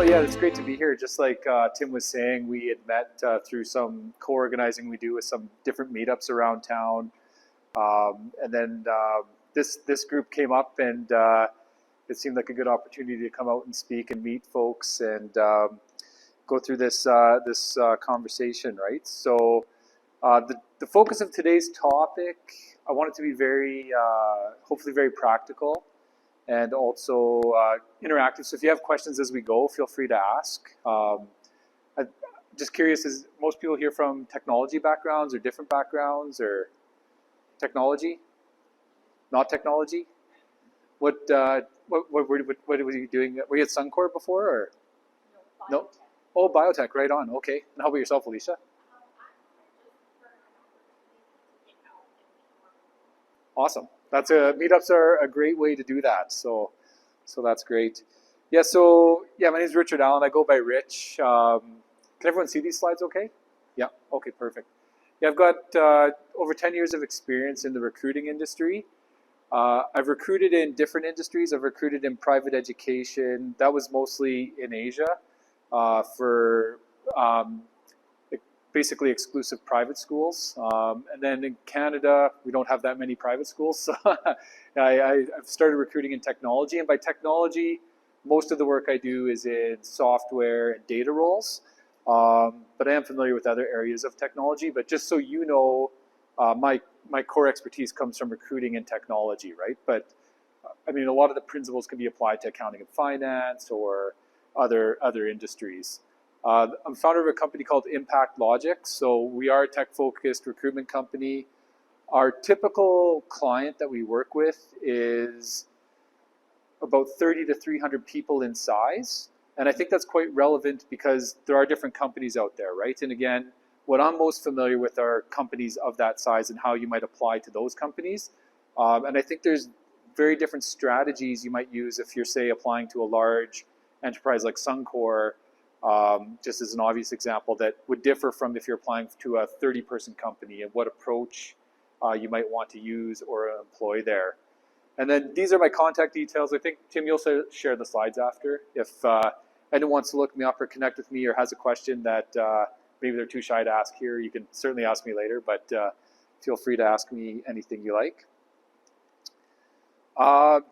yeah, it's great to be here. Just like Tim was saying, we had met through some co-organizing we do with some different meetups around town. And then this group came up, and it seemed like a good opportunity to come out and speak and meet folks and go through this conversation, right? So the focus of today's topic, I want it to be very, hopefully very practical and also interactive. So if you have questions as we go, feel free to ask. I'm just curious, is most people here from technology backgrounds or different backgrounds, or technology? Not technology? What were you doing? Were you at Suncor before, or? No? Oh, biotech, right on. Okay. And how about yourself, Alicia? Awesome. Meetups are a great way to do that. So that's great. Yeah. So yeah, my name is Richard Allan. I go by Rich. Can everyone see these slides? Okay. Yeah. Okay. Perfect. Yeah, I've got over 10 years of experience in the recruiting industry. I've recruited in different industries. I've recruited in private education. That was mostly in Asia for basically exclusive private schools. And then in Canada, we don't have that many private schools. So I've started recruiting in technology. And by technology, most of the work I do is in software and data roles. But I am familiar with other areas of technology. But just so you know, my core expertise comes from recruiting and technology, right? But I mean, a lot of the principles can be applied to accounting and finance or other industries. I'm founder of a company called Impact Logic. So we are a tech-focused recruitment company. Our typical client that we work with is about 30 to 300 people in size. And I think that's quite relevant because there are different companies out there, right? And again, what I'm most familiar with are companies of that size and how you might apply to those companies. And I think there's very different strategies you might use if you're, say, applying to a large enterprise like Suncor, just as an obvious example, that would differ from if you're applying to a 30-person company and what approach you might want to use or employ there. And then these are my contact details. I think, Tim, you'll share the slides after. If anyone wants to look me up or connect with me or has a question that maybe they're too shy to ask here, you can certainly ask me later, but feel free to ask me anything you like.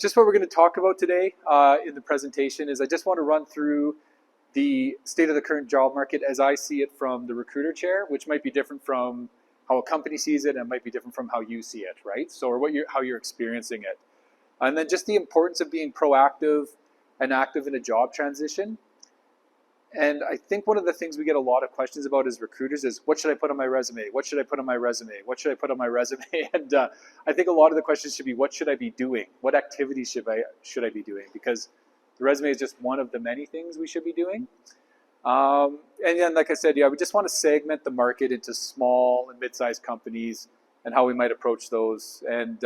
Just what we're going to talk about today in the presentation is I just want to run through the state of the current job market as I see it from the recruiter chair, which might be different from how a company sees it and might be different from how you see it, right? So, or how you're experiencing it. And then just the importance of being proactive and active in a job transition. And I think one of the things we get a lot of questions about as recruiters is, what should I put on my resume? What should I put on my resume? What should I put on my resume? And I think a lot of the questions should be, what should I be doing? What activities should I be doing? Because the resume is just one of the many things we should be doing. And then, like I said, yeah, we just want to segment the market into small and mid-sized companies and how we might approach those. And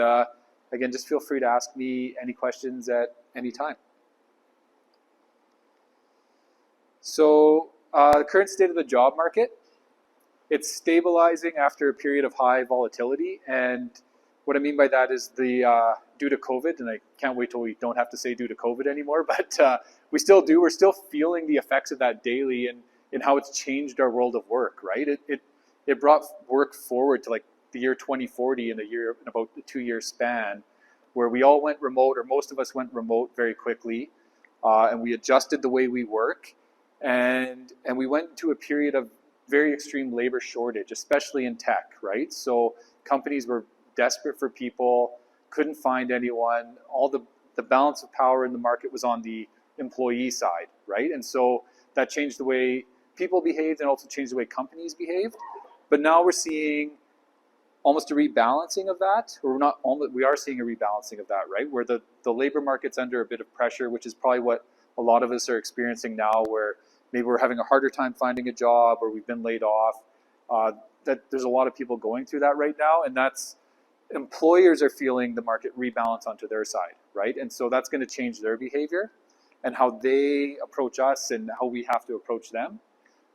again, just feel free to ask me any questions at any time. So the current state of the job market, it's stabilizing after a period of high volatility. And what I mean by that is due to COVID, and I can't wait till we don't have to say due to COVID anymore, but we still do. We're still feeling the effects of that daily and how it's changed our world of work, right? It brought work forward to like the year 2040 in about a 2-year span, where we all went remote, or most of us went remote very quickly, and we adjusted the way we work, and we went into a period of very extreme labor shortage, especially in tech, right? So companies were desperate for people, couldn't find anyone. All the balance of power in the market was on the employee side, right? And so that changed the way people behaved and also changed the way companies behaved. But now we're seeing almost a rebalancing of that, or we are seeing a rebalancing of that, right? Where the labor market's under a bit of pressure, which is probably what a lot of us are experiencing now, where maybe we're having a harder time finding a job or we've been laid off. That there's a lot of people going through that right now, and that's employers are feeling the market rebalance onto their side, right? And so that's going to change their behavior and how they approach us and how we have to approach them.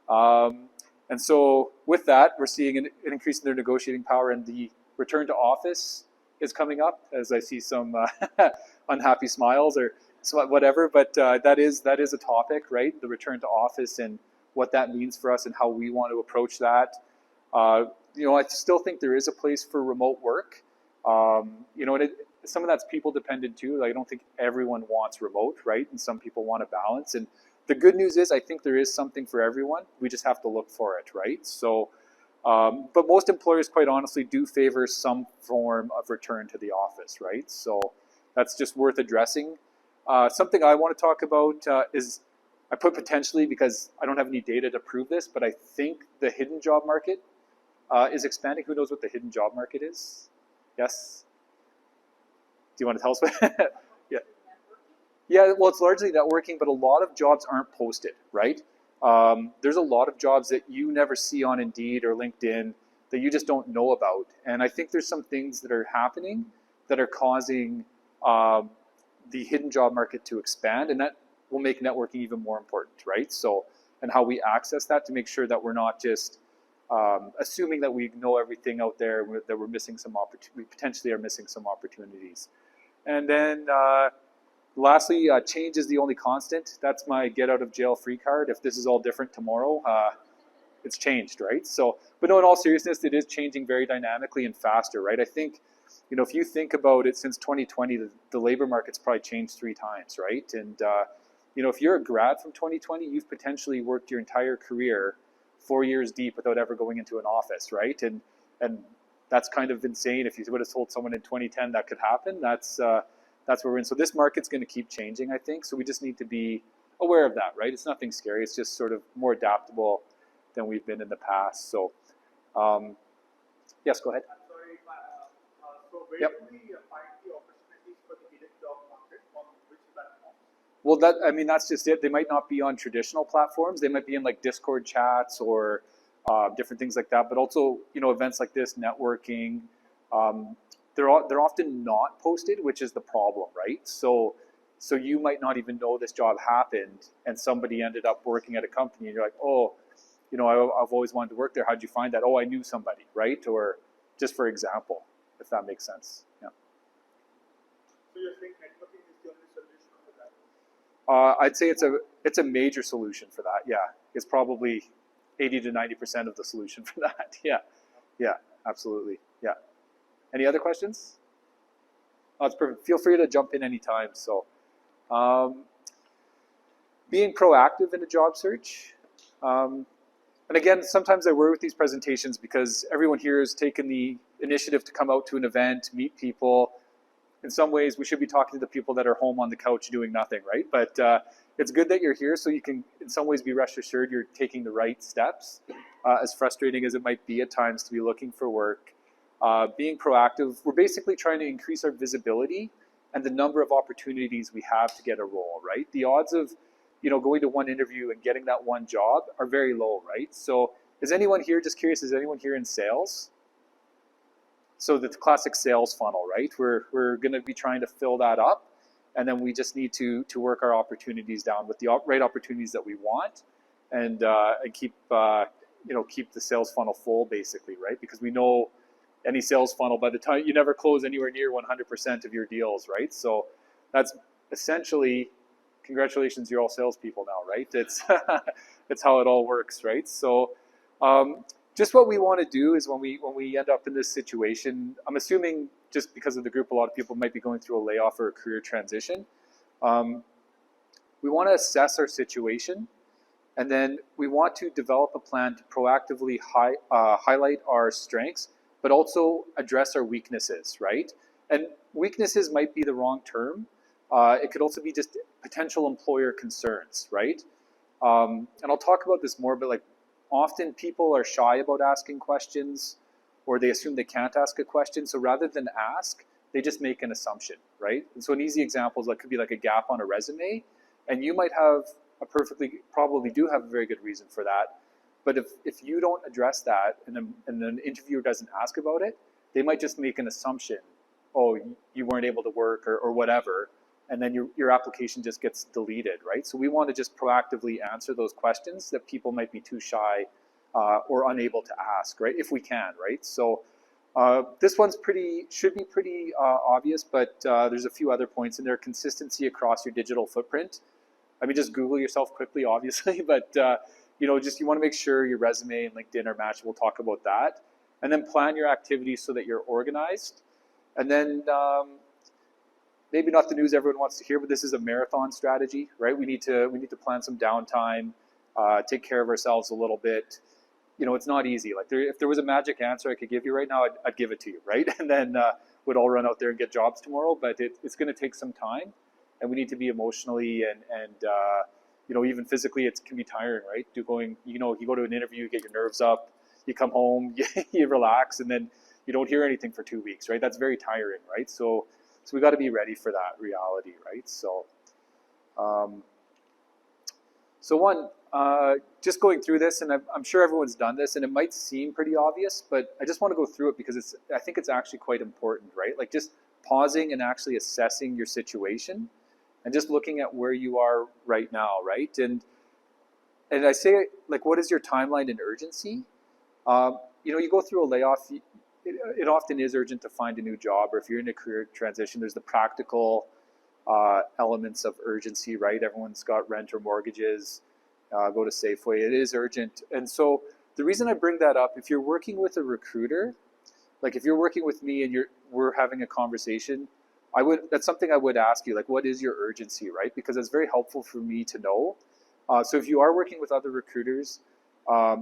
And so with that, we're seeing an increase in their negotiating power, and the return to office is coming up, as I see some unhappy smiles. Or So whatever, but that is a topic, right? The return to office and what that means for us and how we want to approach that. I still think there is a place for remote work. And some of that's people dependent too. Like, I don't think everyone wants remote, right? And some people want a balance. And the good news is, I think there is something for everyone. We just have to look for it, right? So, but most employers, quite honestly, do favor some form of return to the office, right? So that's just worth addressing. Something I want to talk about is, I put potentially because I don't have any data to prove this, but I think the hidden job market is expanding. Who knows what the hidden job market is? Yes? Do you want to tell us what? Yeah. Yeah, well, it's largely networking, but a lot of jobs aren't posted, right? There's a lot of jobs that you never see on Indeed or LinkedIn that you just don't know about. And I think there's some things that are happening that are causing the hidden job market to expand, and that will make networking even more important, right? So, and how we access that to make sure that we're not just assuming that we know everything out there, that we're missing some we potentially are missing some opportunities. And then lastly, change is the only constant. That's my get out of jail free card. If this is all different tomorrow, it's changed, right? So, but no, in all seriousness, it is changing very dynamically and faster, right? I think, if you think about it, since 2020, the labor market's probably changed 3 times, right? And, if you're a grad from 2020, you've potentially worked your entire career 4 years deep without ever going into an office, right? And that's kind of insane. If you would have told someone in 2010 that could happen, that's where we're in. So this market's going to keep changing, I think. So we just need to be aware of that, right? It's nothing scary. It's just sort of more adaptable than we've been in the past. So, yes, go ahead. I'm sorry, so where Yep. do we find the opportunities for the hidden job market, on which platform? Well, that's just it. They might not be on traditional platforms. They might be in like Discord chats or different things like that. But also, events like this, networking, they're often not posted, which is the problem, right? So you might not even know this job happened, and somebody ended up working at a company, and you're like, oh, I've always wanted to work there. How'd you find that? Oh, I knew somebody, right? Or just for example, if that makes sense. Yeah. So you're saying networking is the only solution for that? I'd say it's a major solution for that. Yeah, it's probably 80 to 90% of the solution for that. Yeah, absolutely. Yeah. Any other questions? Oh, it's perfect. Feel free to jump in anytime. So, being proactive in a job search. And again, sometimes I worry with these presentations because everyone here has taken the initiative to come out to an event, meet people. In some ways, we should be talking to the people that are home on the couch doing nothing, right? But it's good that you're here, so you can, in some ways, be rest assured you're taking the right steps. As frustrating as it might be at times to be looking for work, being proactive, we're basically trying to increase our visibility and the number of opportunities we have to get a role, right? The odds of going to one interview and getting that one job are very low, right? So is anyone here, just curious, is anyone here in sales? So the classic sales funnel, right? We're going to be trying to fill that up, and then we just need to work our opportunities down with the right opportunities that we want, and keep keep the sales funnel full, basically, right? Because we know any sales funnel, by the time you never close anywhere near 100% of your deals, right? So that's essentially, congratulations, you're all salespeople now, right? It's it's how it all works, right? So just what we want to do is when we end up in this situation, I'm assuming just because of the group, a lot of people might be going through a layoff or a career transition. We want to assess our situation, and then we want to develop a plan to proactively highlight our strengths, but also address our weaknesses, right? And weaknesses might be the wrong term. It could also be just potential employer concerns, right? And I'll talk about this more, but like often people are shy about asking questions, or they assume they can't ask a question. So rather than ask, they just make an assumption, right? And so an easy example is that could be like a gap on a resume, and you might have probably do have a very good reason for that. But if you don't address that and an interviewer doesn't ask about it, they might just make an assumption, oh, you weren't able to work or whatever, and then your application just gets deleted, right? So we want to just proactively answer those questions that people might be too shy or unable to ask, right? If we can, right? So This one's should be pretty obvious, but there's a few other points in there. Consistency across your digital footprint. I mean, just Google yourself quickly, obviously, but you know, just you want to make sure your resume and LinkedIn are matched. We'll talk about that, and then plan your activities so that you're organized. And then maybe not the news everyone wants to hear, but this is a marathon strategy, right? We need to plan some downtime, take care of ourselves a little bit. You know, it's not easy. Like if there was a magic answer I could give you right now, I'd give it to you, right? And then we'd all run out there and get jobs tomorrow. But it's going to take some time, and we need to be emotionally and you know, even physically, it can be tiring, right? You know, you go to an interview, you get your nerves up, you come home, you relax, and then you don't hear anything for 2 weeks, right? That's very tiring, right? So we got to be ready for that reality, right? So, just going through this, and I'm sure everyone's done this, and it might seem pretty obvious, but I just want to go through it because I think it's actually quite important, right? Like just pausing and actually assessing your situation, and just looking at where you are right now, right? And I say, like, what is your timeline and urgency? You know, you go through a layoff. It often is urgent to find a new job, or if you're in a career transition, there's the practical elements of urgency, right? Everyone's got rent or mortgages, go to Safeway. It is urgent. And so the reason I bring that up, if you're working with a recruiter, like if you're working with me and we're having a conversation, that's something I would ask you, like, what is your urgency, right? Because it's very helpful for me to know. So if you are working with other recruiters,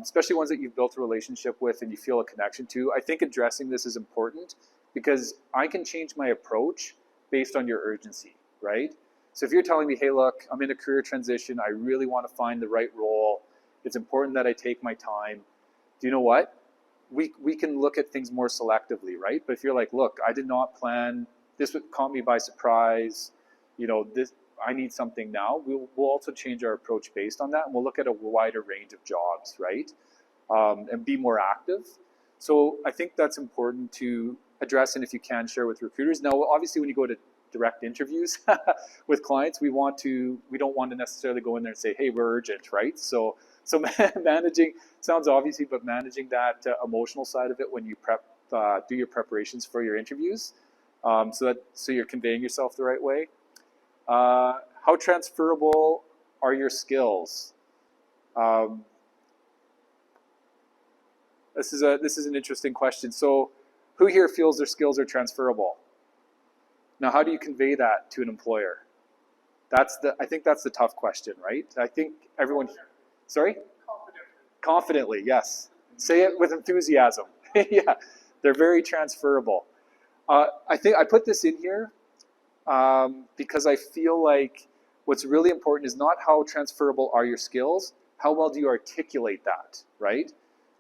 especially ones that you've built a relationship with and you feel a connection to, I think addressing this is important because I can change my approach based on your urgency, right? So if you're telling me, hey, look, I'm in a career transition, I really want to find the right role, it's important that I take my time, do you know what? We can look at things more selectively, right? But if you're like, look, I did not plan, this caught me by surprise, you know, I need something now, we'll also change our approach based on that, and we'll look at a wider range of jobs, right? And be more active. So I think that's important to address, and if you can, share with recruiters. Now, obviously, when you go to direct interviews with clients, we don't want to necessarily go in there and say, hey, we're urgent, right? So managing, sounds obviously, but managing that emotional side of it when you do your preparations for your interviews, so you're conveying yourself the right way. How transferable are your skills? This is an interesting question. So, who here feels their skills are transferable? Now, how do you convey that to an employer? I think that's the tough question, right? I think everyone. Sorry? Confidently, yes. Say it with enthusiasm. Yeah, they're very transferable. I think I put this in here because I feel like what's really important is not how transferable are your skills, how well do you articulate that, right?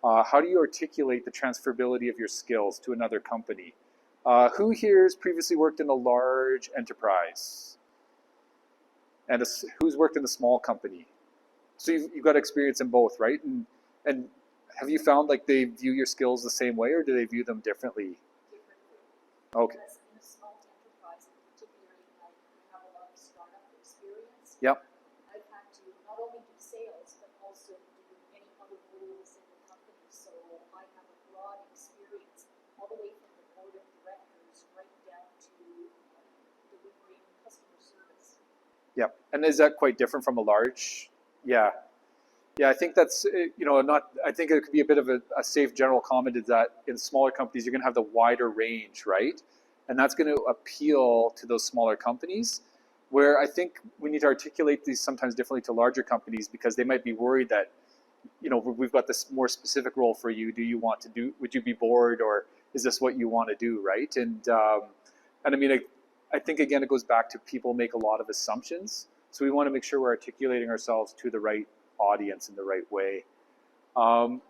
How do you articulate the transferability of your skills to another company? Who here has previously worked in a large enterprise? And who's worked in a small company? So you've got experience in both, right? And have you found like they view your skills the same way, or do they view them differently? Okay. Because in a small enterprise, in particular, I have a lot of startup experience. Yep. I've had to not only do sales, but also do many other roles in the company. So I have a broad experience, all the way from the board of directors right down to delivering customer service. Yep. And is that quite different from a large? Yeah. Yeah, I think that's, you know, I think it could be a bit of a safe general comment is that in smaller companies, you're going to have the wider range, right? And that's going to appeal to those smaller companies, where I think we need to articulate these sometimes differently to larger companies because they might be worried that, you know, we've got this more specific role for you. Would you be bored, or is this what you want to do, right? And I mean, I think, again, it goes back to people make a lot of assumptions. So we want to make sure we're articulating ourselves to the right audience in the right way. And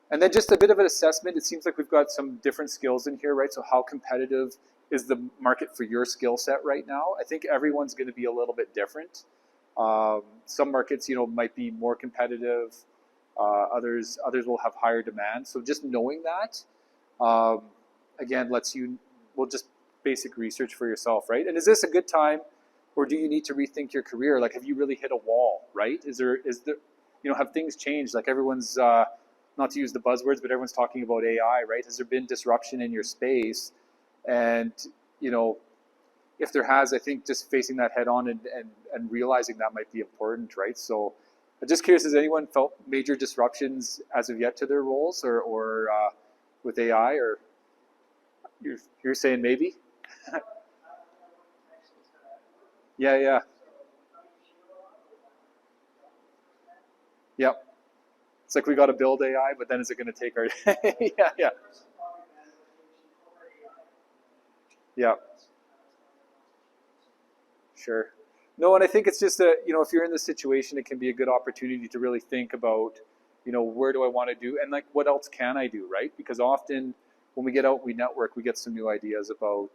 then just a bit of an assessment. It seems like we've got some different skills in here, right? So how competitive is the market for your skill set right now? I think everyone's going to be a little bit different. Some markets, you know, might be more competitive. Others will have higher demand. So just knowing that, again, will just basic research for yourself, right? And is this a good time, or do you need to rethink your career? Like, have you really hit a wall, right? Is there, you know, have things changed? Like everyone's not to use the buzzwords, but everyone's talking about AI, right? Has there been disruption in your space? And, you know, if there has, I think just facing that head on and realizing that might be important, right? So I'm just curious, has anyone felt major disruptions as of yet to their roles or with AI, or you're saying maybe? Yeah. Yep. It's like we got to build AI, but then is it going to take our... Yeah. Yeah. Sure. No, and I think it's just that, you know, if you're in this situation, it can be a good opportunity to really think about, you know, where do I want to do, and like, what else can I do, right? Because often when we get out, we network, we get some new ideas about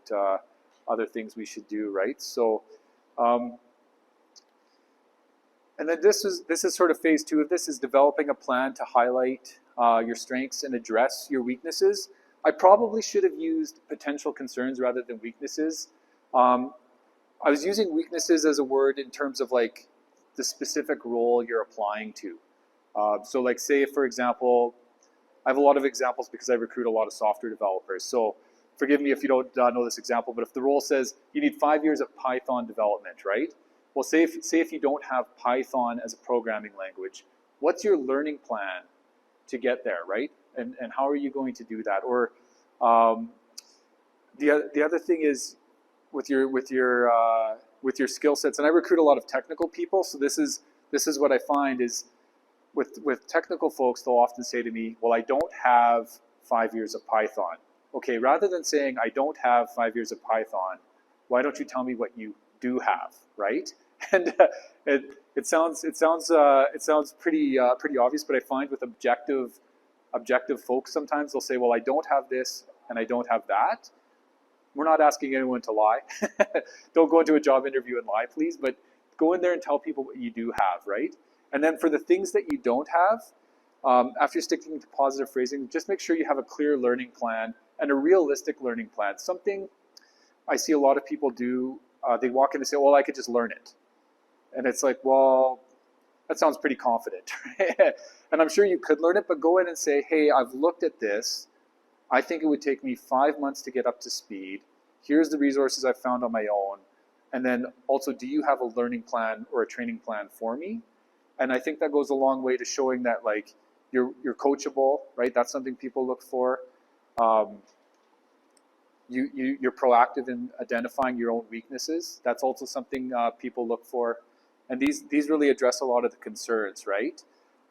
other things we should do, right? So, and then this is sort of phase 2 of this, is developing a plan to highlight your strengths and address your weaknesses. I probably should have used potential concerns rather than weaknesses. I was using weaknesses as a word in terms of like the specific role you're applying to. So like say, for example, I have a lot of examples because I recruit a lot of software developers. So forgive me if you don't know this example, but if the role says you need 5 years of Python development, right? Well, say if you don't have Python as a programming language, what's your learning plan to get there, right? And how are you going to do that? Or the other thing is, with your skill sets, and I recruit a lot of technical people, so this is what I find is with technical folks, they'll often say to me, well, I don't have 5 years of Python. Okay, rather than saying I don't have 5 years of Python, why don't you tell me what you do have, right? And it sounds pretty obvious, but I find with objective folks, sometimes they'll say, well, I don't have this and I don't have that. We're not asking anyone to lie. Don't go into a job interview and lie, please, but go in there and tell people what you do have, right? And then for the things that you don't have, after sticking to positive phrasing, just make sure you have a clear learning plan and a realistic learning plan. Something I see a lot of people do, they walk in and say, well, I could just learn it. And it's like, well, that sounds pretty confident. And I'm sure you could learn it, but go in and say, hey, I've looked at this. I think it would take me 5 months to get up to speed. Here's the resources I've found on my own. And then also, do you have a learning plan or a training plan for me? And I think that goes a long way to showing that like you're coachable, right? That's something people look for. You're proactive in identifying your own weaknesses. That's also something people look for. And these really address a lot of the concerns, right?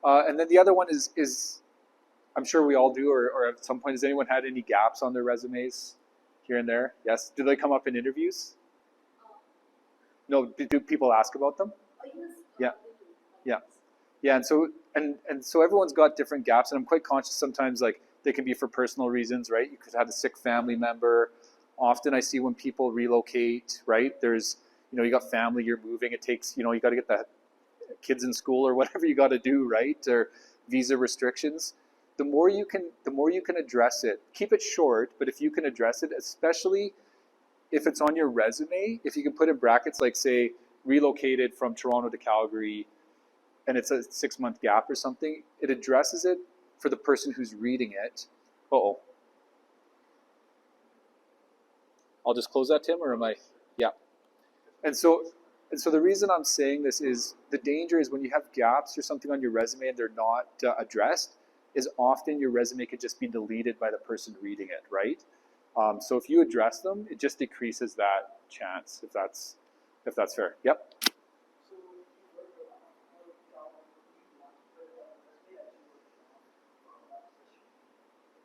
And then the other one is I'm sure we all do, or at some point, has anyone had any gaps on their resumes here and there? Yes? Do they come up in interviews? No, do people ask about them? Yeah. And so everyone's got different gaps, and I'm quite conscious sometimes like they can be for personal reasons, right? You could have a sick family member. Often I see when people relocate, right? There's, you know, you got family, you're moving, it takes, you know, you got to get the kids in school or whatever you got to do, right? Or visa restrictions. The more you can address it, keep it short, but if you can address it, especially if it's on your resume, if you can put in brackets like say relocated from Toronto to Calgary and it's a 6-month gap or something, it addresses it for the person who's reading it. Uh-oh. I'll just close that, Tim, or am I? Yeah. And so the reason I'm saying this is the danger is when you have gaps or something on your resume and they're not addressed, is often your resume could just be deleted by the person reading it, right? So if you address them, it just decreases that chance, if that's fair. Yep.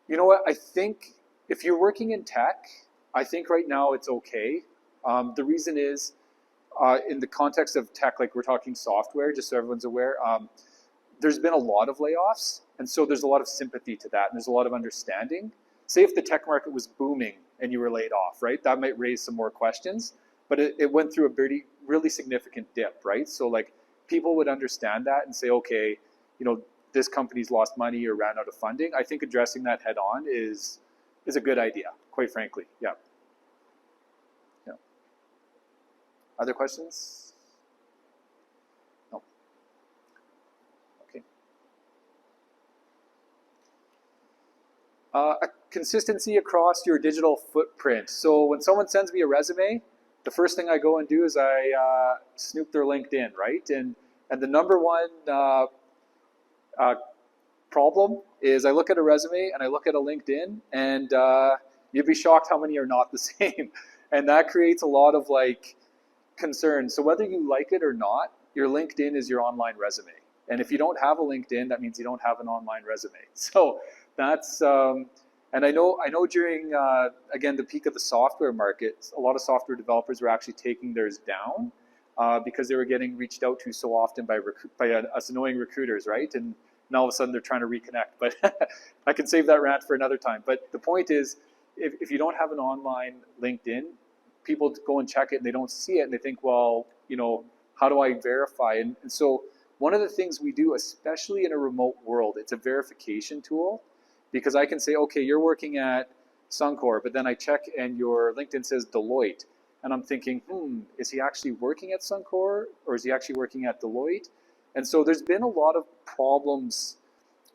You know what? I think if you're working in tech, I think right now it's okay. The reason is, in the context of tech, like we're talking software, just so everyone's aware, there's been a lot of layoffs, and so there's a lot of sympathy to that, and there's a lot of understanding. Say if the tech market was booming and you were laid off, right? That might raise some more questions, but it went through a really significant dip, right? So like people would understand that and say, okay, you know, this company's lost money or ran out of funding. I think addressing that head on is a good idea, quite frankly. Yeah. Other questions? No. Okay. A consistency across your digital footprint. So when someone sends me a resume, the first thing I go and do is I snoop their LinkedIn, right? And the number one problem is I look at a resume and I look at a LinkedIn, and you'd be shocked how many are not the same. And that creates a lot of like concern. So whether you like it or not, your LinkedIn is your online resume. And if you don't have a LinkedIn, that means you don't have an online resume. So that's, and I know during, again, the peak of the software market, a lot of software developers were actually taking theirs down because they were getting reached out to so often by us annoying recruiters, right? And all of a sudden they're trying to reconnect. But I can save that rant for another time. But the point is, if you don't have an online LinkedIn, people go and check it and they don't see it and they think, well, you know, how do I verify? And so one of the things we do, especially in a remote world, it's a verification tool, because I can say, okay, you're working at Suncor, but then I check and your LinkedIn says Deloitte. And I'm thinking, is he actually working at Suncor or is he actually working at Deloitte? And so there's been a lot of problems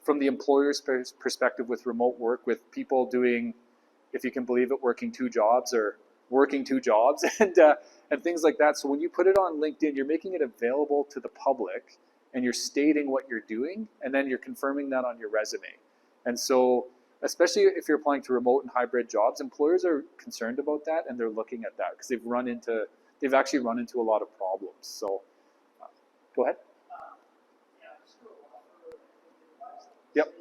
from the employer's perspective with remote work, with people doing, if you can believe it, working two jobs or working two jobs and things like that. So when you put it on LinkedIn, you're making it available to the public and you're stating what you're doing, and then you're confirming that on your resume. And so, especially if you're applying to remote and hybrid jobs, employers are concerned about that and they're looking at that because they've actually run into a lot of problems. So, go ahead. Yep.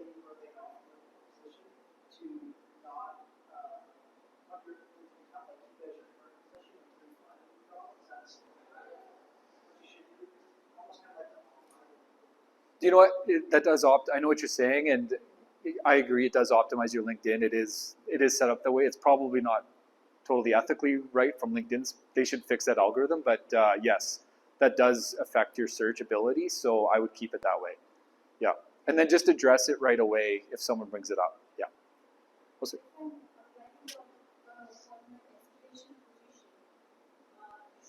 You know what? That does I know what you're saying, and I agree. It does optimize your LinkedIn. It is set up that way. It's probably not totally ethically right from LinkedIn's. They should fix that algorithm. But yes, that does affect your search ability. So I would keep it that way. Yeah, and then just address it right away if someone brings it up. Yeah. We'll see.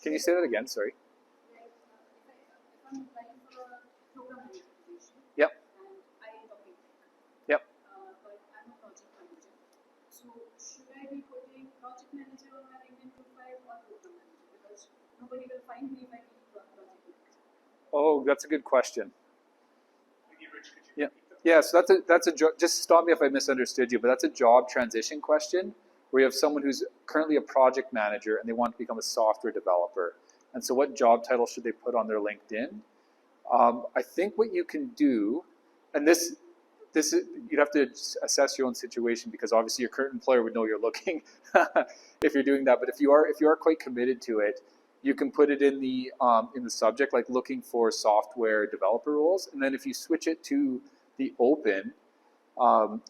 Can you say that again? Sorry. Yep. Yep. But I'm a project manager. So should I be putting project manager on my LinkedIn profile or program manager? Because nobody will find me if I keep project manager. Oh, that's a good question. Yeah. Yeah. So that's a just stop me if I misunderstood you, but that's a job transition question where you have someone who's currently a project manager and they want to become a software developer. And so, what job title should they put on their LinkedIn? I think what you can do, and this you'd have to assess your own situation, because obviously your current employer would know you're looking if you're doing that. But if you are quite committed to it, you can put it in the subject, like looking for software developer roles, and then if you switch it to the open,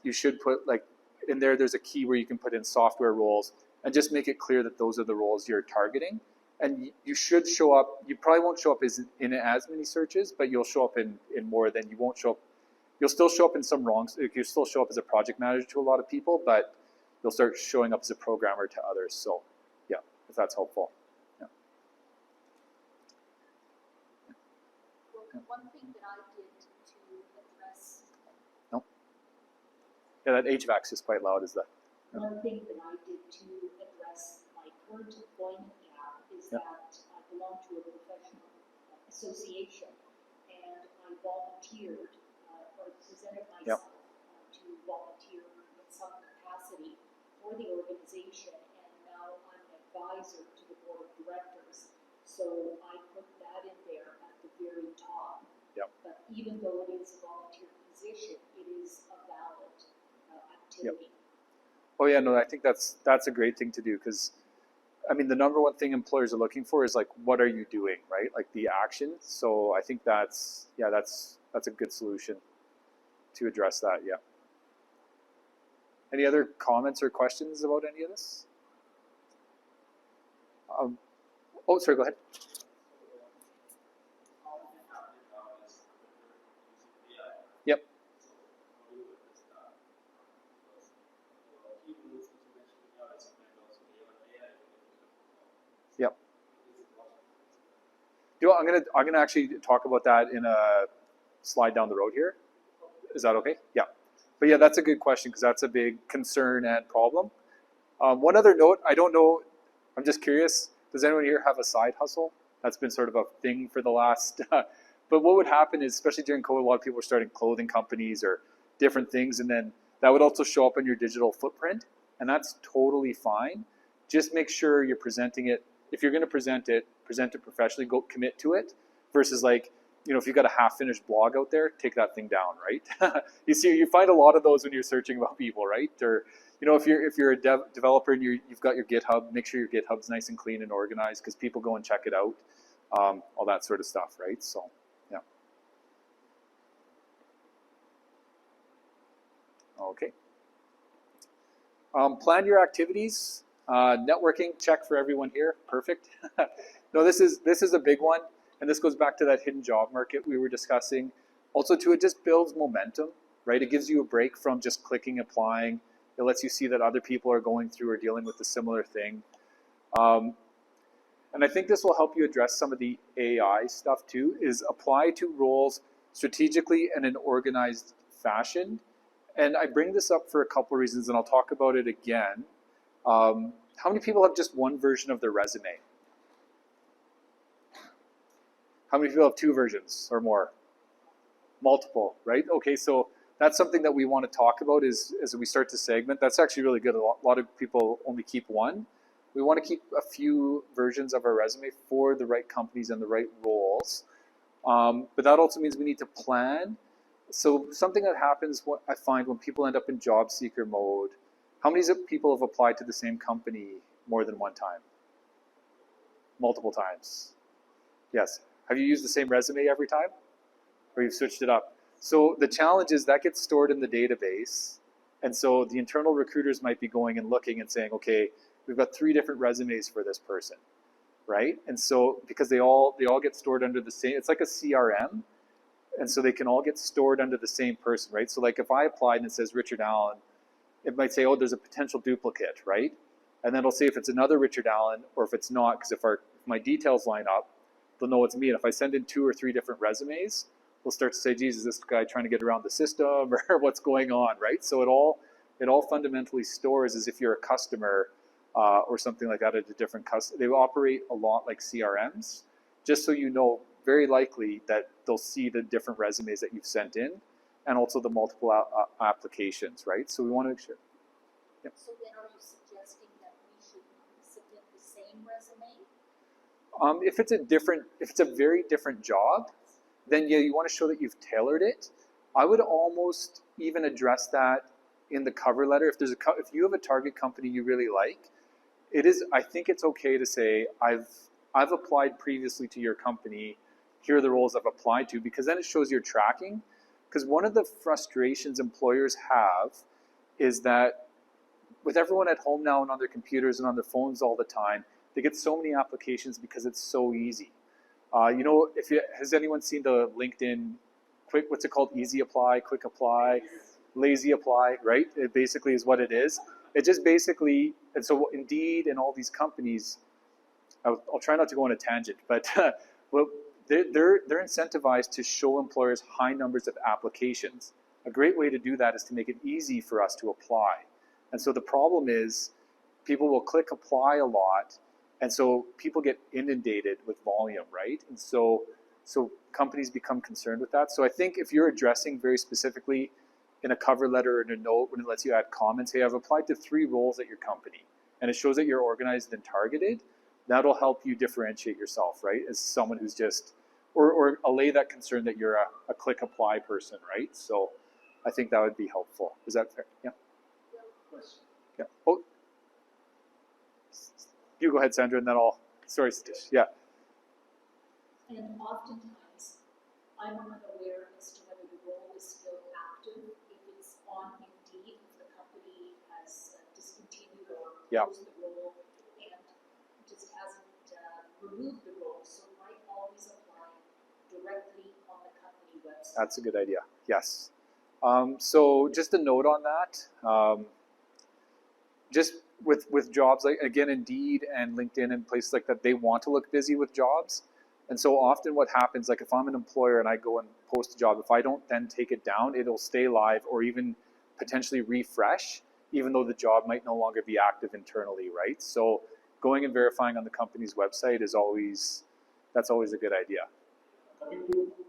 you should put like in there. There's a key where you can put in software roles and just make it clear that those are the roles you're targeting. And you should show up. You probably won't show up in as many searches, but you'll show up in more than you won't show up. You'll still show up in some wrongs. You still show up as a project manager to a lot of people, but you'll start showing up as a programmer to others. So, yeah, if that's helpful. Yeah. Well, one thing that I did to address. No. Yeah, that HVAC is quite loud. Is that? Yeah. One thing that I did to address my current employment gap is that I belong to a professional association, and I volunteered or presented myself to volunteer in some capacity for the organization, and now I'm an advisor to the board of directors. So I put that in there at the very top. Yep. But even though it is a volunteer position, it is a valid activity. Yep. Oh yeah, no, I think that's a great thing to do, because I mean, the number one thing employers are looking for is like, what are you doing, right? Like the action. So I think that's a good solution to address that. Yeah. Any other comments or questions about any of this? Oh, sorry, go ahead. Yep. Yep. You know, I'm gonna actually talk about that in a slide down the road here. Is that okay? Yeah. But yeah, that's a good question because that's a big concern and problem. One other note, I don't know, I'm just curious, does anyone here have a side hustle? That's been sort of a thing for the last, but what would happen is, especially during COVID, a lot of people were starting clothing companies or different things, and then that would also show up on your digital footprint, and that's totally fine. Just make sure you're presenting it, if you're gonna present it professionally, go commit to it, versus like, you know, if you've got a half-finished blog out there, take that thing down, right? You find a lot of those when you're searching about people, right? Or, you know, if you're a developer and you've got your GitHub, make sure your GitHub's nice and clean and organized because people go and check it out, all that sort of stuff, right? So, yeah. Okay. Plan your activities. Networking, check for everyone here. Perfect. No, this is a big one, and this goes back to that hidden job market we were discussing. Also, too, it just builds momentum, right? It gives you a break from just clicking, applying. It lets you see that other people are going through or dealing with a similar thing. And I think this will help you address some of the AI stuff too, is apply to roles strategically and in an organized fashion. And I bring this up for a couple of reasons, and I'll talk about it again. How many people have just one version of their resume? How many people have two versions or more? Multiple, right? Okay, so that's something that we want to talk about is as we start to segment. That's actually really good. A lot of people only keep one. We want to keep a few versions of our resume for the right companies and the right roles. But that also means we need to plan. So something that happens, what I find when people end up in job seeker mode, how many people have applied to the same company more than one time? Multiple times. Yes. Have you used the same resume every time? Or you've switched it up? So the challenge is that gets stored in the database. And so the internal recruiters might be going and looking and saying, okay, we've got 3 different resumes for this person, right? And so because they all get stored under the same, it's like a CRM. And so they can all get stored under the same person, right? So like if I applied and it says Richard Allan, it might say, oh, there's a potential duplicate, right? And then it'll say if it's another Richard Allan or if it's not, because if my details line up, they'll know it's me. And if I send in 2 or 3 different resumes, we'll start to say, geez, is this guy trying to get around the system or what's going on, right? So it all fundamentally stores as if you're a customer or something like that at a different customer. They operate a lot like CRMs, just so you know, very likely that they'll see the different resumes that you've sent in and also the multiple applications, right? So we want to make sure. Yep. So then are you suggesting that we should submit the same resume? If it's a very different job, then yeah, you want to show that you've tailored it. I would almost even address that in the cover letter. If you have a target company you really like, I think it's okay to say I've applied previously to your company. Here are the roles I've applied to, because then it shows you're tracking. Because one of the frustrations employers have is that with everyone at home now and on their computers and on their phones all the time, they get so many applications because it's so easy. You know, has anyone seen the LinkedIn what's it called? Easy apply, quick apply, lazy apply, right? It basically is what it is. It just basically, and so Indeed and all these companies, I'll try not to go on a tangent, but well, they're incentivized to show employers high numbers of applications. A great way to do that is to make it easy for us to apply. And so the problem is people will click apply a lot, and so people get inundated with volume, right? And so companies become concerned with that. So I think if you're addressing very specifically in a cover letter or in a note when it lets you add comments, hey, I've applied to 3 roles at your company, and it shows that you're organized and targeted, that'll help you differentiate yourself, right? As someone who's just, or allay that concern that you're a click apply person, right? So I think that would be helpful. Is that fair? Yeah. Yeah. Oh, you go ahead, Sandra, and then sorry, Satish. Yeah. And oftentimes, I'm unaware as to whether the role is still active, if it's on Indeed, if the company has discontinued or closed the role and just hasn't removed the role. So I always apply directly on the company website. That's a good idea. Yes. So just a note on that. Just with jobs, like again, Indeed and LinkedIn and places like that, they want to look busy with jobs. And so often what happens, like if I'm an employer and I go and post a job, if I don't then take it down, it'll stay live or even potentially refresh, even though the job might no longer be active internally, right? So going and verifying on the company's website is always, that's always a good idea. Coming to multiple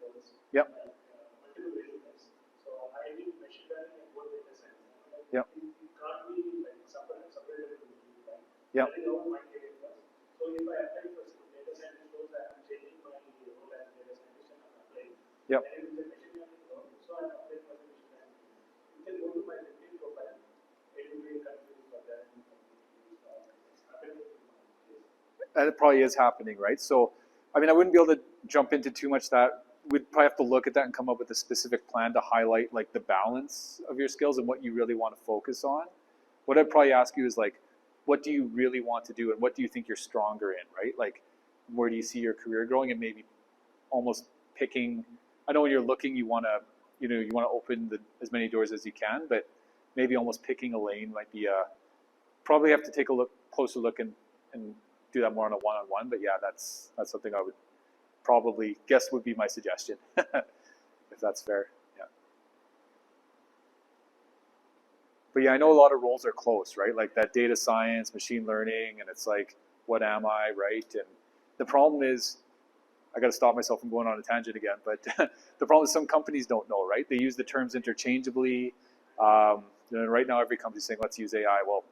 levels, Yep. like multiple variables. So I did machine learning and both data science. Yep. It can't be like separated from you, right? Yep. That is how my career was. So if I apply for some data scientist roles, I am changing my role as data scientist and I'm applying. Yep. And if it's a machine learning role, so I'm applying for the machine learning. You can go to my LinkedIn profile. It will be confused for that. It's happening in my case. And it probably is happening, right? So, I mean, I wouldn't be able to jump into too much that. We'd probably have to look at that and come up with a specific plan to highlight like the balance of your skills and what you really want to focus on. What I'd probably ask you is like, what do you really want to do and what do you think you're stronger in, right? Like, where do you see your career growing, and maybe almost picking, I know when you're looking, you want to, you want to open as many doors as you can, but maybe almost picking a lane might be probably have to take a closer look and do that more on a one-on-one, but yeah, that's something I would probably guess would be my suggestion, if that's fair. Yeah. But yeah, I know a lot of roles are close, right? Like that data science, machine learning, and it's like, what am I, right? And the problem is, I got to stop myself from going on a tangent again, but the problem is some companies don't know, right? They use the terms interchangeably. Right now every company's saying, let's use AI. Well,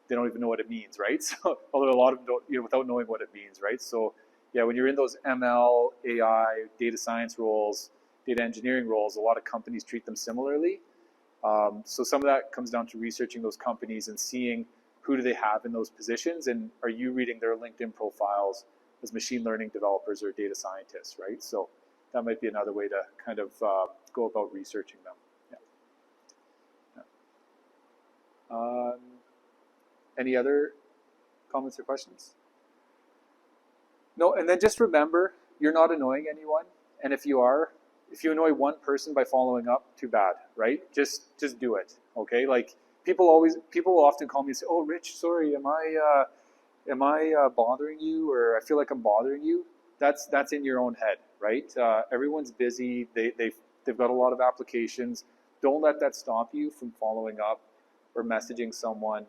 they don't even know what it means, right? So, although a lot of them don't, without knowing what it means, right? So, yeah, when you're in those ML, AI, data science roles, data engineering roles, a lot of companies treat them similarly. So some of that comes down to researching those companies and seeing who do they have in those positions, and are you reading their LinkedIn profiles as machine learning developers or data scientists, right? So that might be another way to kind of go about researching them. Yeah. Any other comments or questions? No, and then just remember, you're not annoying anyone, and if you annoy one person by following up, too bad, right? Just do it, okay? Like people will often call me and say, "Oh, Rich, sorry, am I bothering you, or I feel like I'm bothering you?" That's in your own head, right? Everyone's busy. They've got a lot of applications. Don't let that stop you from following up or messaging someone.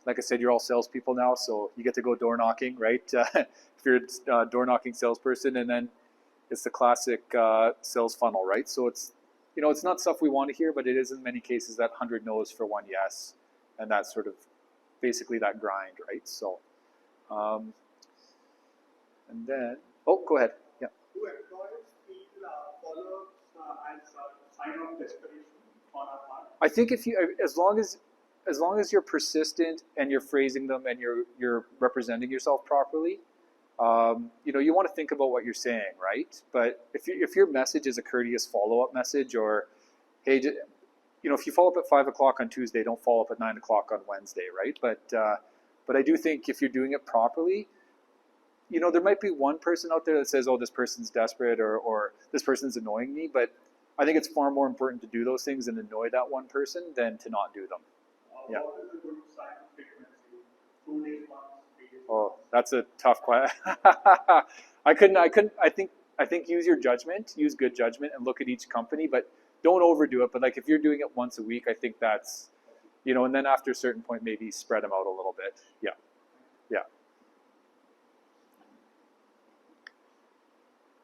Like I said, you're all salespeople now, so you get to go door knocking, right? If you're a door knocking salesperson, and then it's the classic sales funnel, right? So it's not stuff we want to hear, but it is in many cases that 100 no's for one yes, and that's sort of basically that grind, right? So, and then, go ahead. Yeah. Do employers feel follow-ups as a sign of desperation on our part? I think as long as you're persistent and you're phrasing them and you're representing yourself properly, you want to think about what you're saying, right? But if your message is a courteous follow-up message, or hey, if you follow up at 5 o'clock on Tuesday, don't follow up at 9 o'clock on Wednesday, right? But I do think if you're doing it properly, there might be one person out there that says, "Oh, this person's desperate," or "This person's annoying me," but I think it's far more important to do those things and annoy that one person than to not do them. Yeah. What is a good sign of frequency? 2 days, months, 3 days? Oh, that's a tough question. I think use your judgment, use good judgment, and look at each company, but don't overdo it. But like if you're doing it once a week, I think that's, and then after a certain point, maybe spread them out a little bit. Yeah. Yeah.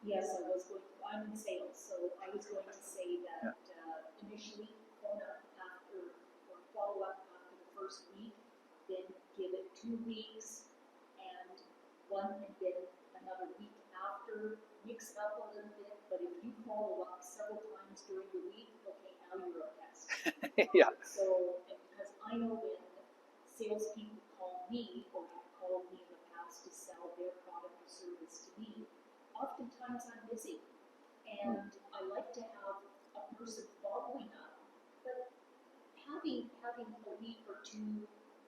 Yes, I'm in sales, so I was going to say that initially phone up after, or follow up after the first week, then give it 2 weeks, and then another week after, mix it up a little bit, but if you follow up several times during the week, okay, now you're a pest. Yeah. So, because I know when salespeople call me, or have called me in the past to sell their product or service to me, oftentimes I'm busy, and I like to have a person following up, but having a week or two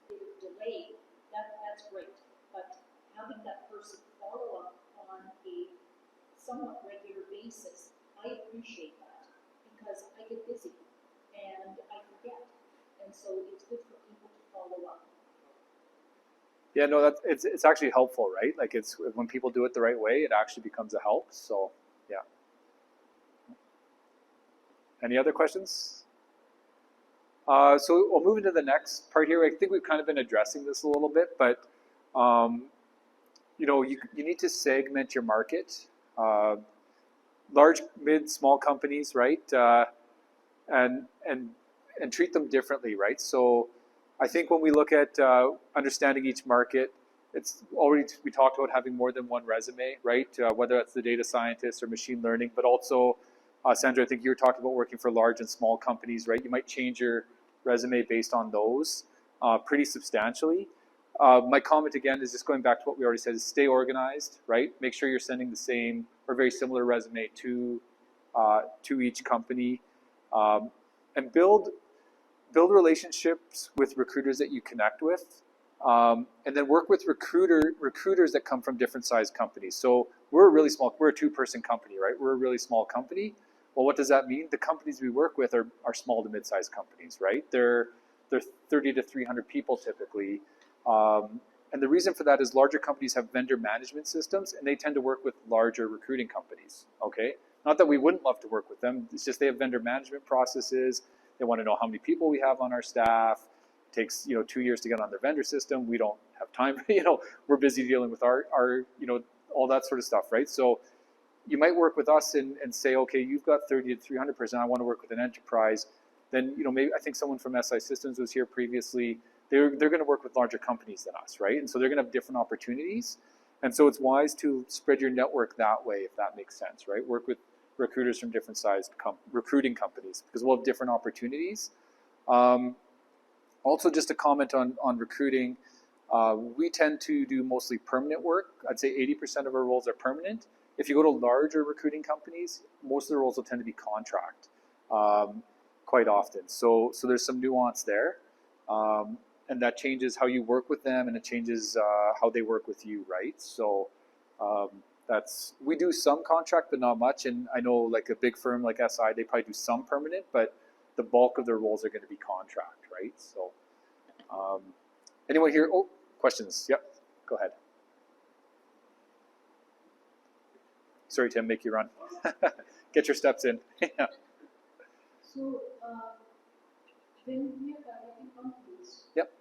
bit of delay, that's great, but having that person follow up on a somewhat regular basis, I appreciate that, because I get busy and I forget, and so it's good for people to follow up. Yeah, no, it's actually helpful, right? Like it's when people do it the right way, it actually becomes a help. So, yeah. Any other questions? So we'll move into the next part here. I think we've kind of been addressing this a little bit, but you know, you need to segment your market. Large, mid, small companies, right? And treat them differently, right? So I think when we look at understanding each market, it's already, we talked about having more than one resume, right? Whether that's the data scientist or machine learning, but also, Sandra, I think you were talking about working for large and small companies, right? You might change your resume based on those pretty substantially. My comment again is just going back to what we already said, is stay organized, right? Make sure you're sending the same or very similar resume to each company, and build relationships with recruiters that you connect with, and then work with recruiters that come from different sized companies. So we're a really small, we're a 2-person company, right? We're a really small company. Well, what does that mean? The companies we work with are small to mid-sized companies, right? They're 30 to 300 people typically. And the reason for that is larger companies have vendor management systems, and they tend to work with larger recruiting companies, okay? Not that we wouldn't love to work with them, it's just they have vendor management processes. They want to know how many people we have on our staff. It takes, you know, 2 years to get on their vendor system. We don't have time, you know, we're busy dealing with our you know, all that sort of stuff, right? So you might work with us and say, okay, you've got 30 to 300%, I want to work with an enterprise. Then, you know, maybe, I think someone from SI Systems was here previously. They're going to work with larger companies than us, right? And so they're going to have different opportunities. And so it's wise to spread your network that way, if that makes sense, right? Work with recruiters from different sized recruiting companies, because we'll have different opportunities. Also, just a comment on recruiting, we tend to do mostly permanent work. I'd say 80% of our roles are permanent. If you go to larger recruiting companies, most of the roles will tend to be contract, quite often. So there's some nuance there. And that changes how you work with them, and it changes how they work with you, right? So we do some contract, but not much. And I know like a big firm like SI, they probably do some permanent, but the bulk of their roles are going to be contract, right? So anyone here? Oh, questions? Yep, go ahead. Sorry, Tim, make you run. Get your steps in. Yeah. So, when we are targeting companies, Yep.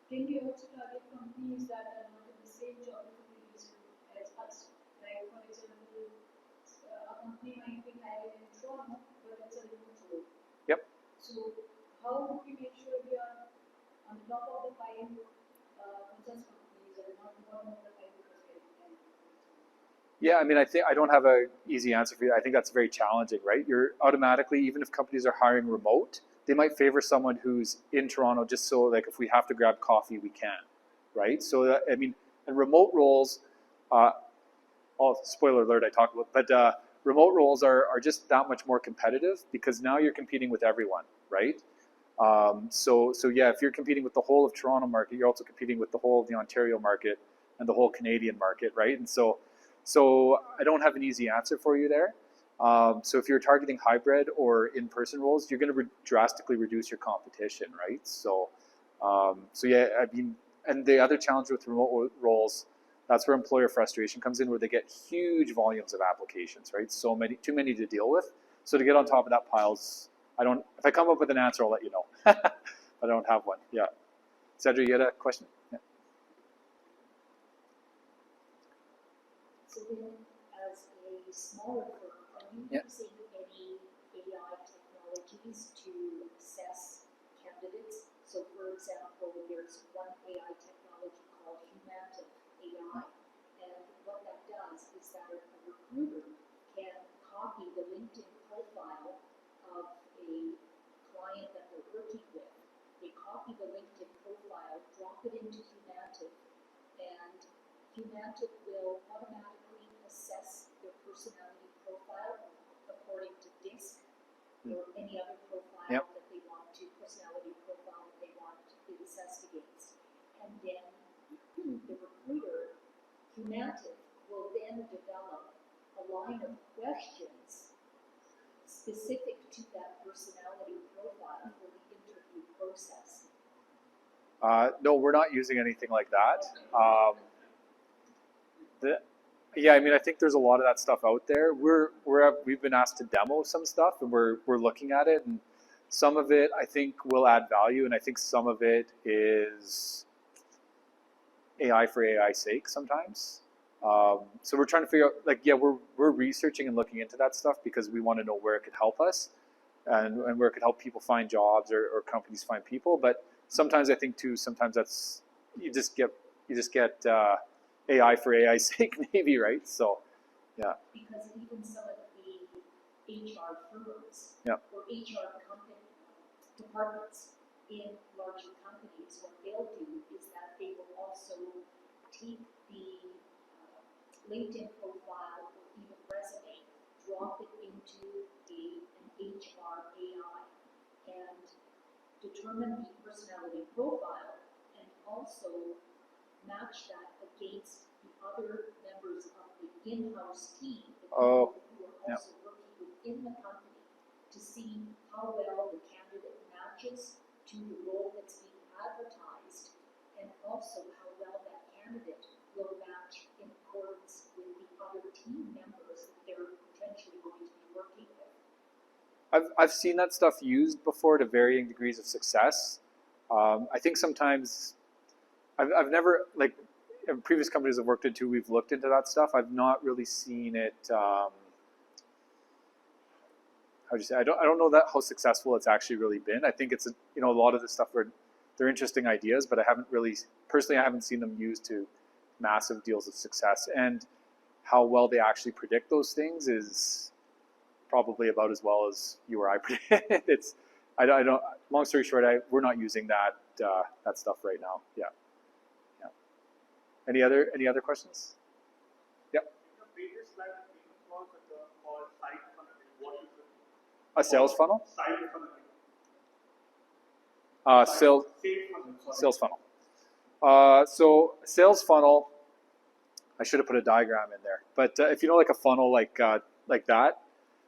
can we also target companies that are not in the same geographical region as us? Like, for example, a company might be hiring in Toronto, but it's a remote role. Yep. So, how do we make sure we are on top of the pile for such companies and not bottom of the pile because we are in? Yeah, I mean, I think I don't have an easy answer for you. I think that's very challenging, right? You're automatically, even if companies are hiring remote, they might favor someone who's in Toronto just so, like, if we have to grab coffee, we can, right? So, I mean, and remote roles, spoiler alert, I talked about, but remote roles are just that much more competitive because now you're competing with everyone, right? So yeah, if you're competing with the whole of Toronto market, you're also competing with the whole of the Ontario market and the whole Canadian market, right? And so I don't have an easy answer for you there. So if you're targeting hybrid or in-person roles, you're going to drastically reduce your competition, right? So yeah, I mean, and the other challenge with remote roles, that's where employer frustration comes in, where they get huge volumes of applications, right? So many, too many to deal with. So to get on top of that piles, if I come up with an answer, I'll let you know. I don't have one. Yeah. Sandra, you had a question? Yeah. So then, as a smaller firm, are you Yeah. using any AI technologies to assess candidates? So for example, there's one AI technology called Humantic AI, and what that does is that a recruiter can copy the LinkedIn profile of a client that they're working with. They copy the LinkedIn profile, drop it into Humantic, and Humantic will automatically assess their personality profile according to DISC or any other profile Yep. that they want to, personality profile that they want it assessed against. And then the recruiter, Humantic, will then develop a line of questions specific to that personality profile for the interview process. No, we're not using anything like that. Yeah, I mean, I think there's a lot of that stuff out there. We've been asked to demo some stuff, and we're looking at it, and some of it I think will add value, and I think some of it is AI for AI's sake sometimes. So we're trying to figure out, like, yeah, we're researching and looking into that stuff because we want to know where it could help us, and where it could help people find jobs or companies find people. But sometimes I think too, sometimes that's you just get AI for AI's sake, maybe, right? So, yeah. Because even some of the HR firms Yeah. or HR company departments in larger companies, what they'll do is that they will also take the LinkedIn profile or even resume, drop it into an HR AI, and determine the personality profile, and also match that against the other members of the in-house team, the Oh, people who are also working within the company, to see how well the candidate matches to the role that's being advertised, and also how well that candidate will match in accordance with the other team members that they're potentially going to be working with. I've seen that stuff used before to varying degrees of success. I think sometimes I've never, like, in previous companies I've worked into, we've looked into that stuff. I've not really seen it. How would you say? I don't know that how successful it's actually really been. I think it's a lot of this stuff they're interesting ideas, but I haven't seen them used to massive deals of success. And how well they actually predict those things is probably about as well as you or I predict. I don't. Long story short, we're not using that stuff right now. Yeah. Any other questions? Yep. In the previous slide, we called the term called side funneling. What is it? A sales funnel? Side funneling. Sales funnel. Sorry. sales funnel. So sales funnel, I should have put a diagram in there. But if you know, like a funnel like that.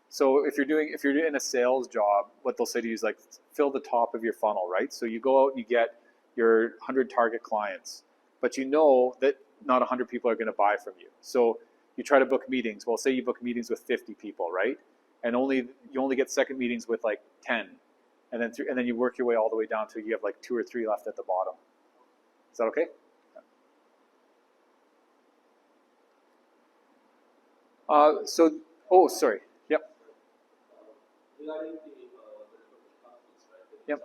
So if you're in a sales job, what they'll say to you is like, fill the top of your funnel, right? So you go out and you get your 100 target clients, but you know that not 100 people are going to buy from you. So you try to book meetings. Well, say you book meetings with 50 people, right? And you only get second meetings with like 10, and then you work your way all the way down to you have like 2 or 3 left at the bottom. Is that okay? Sorry. Yep. Regarding the companies, right? Yep.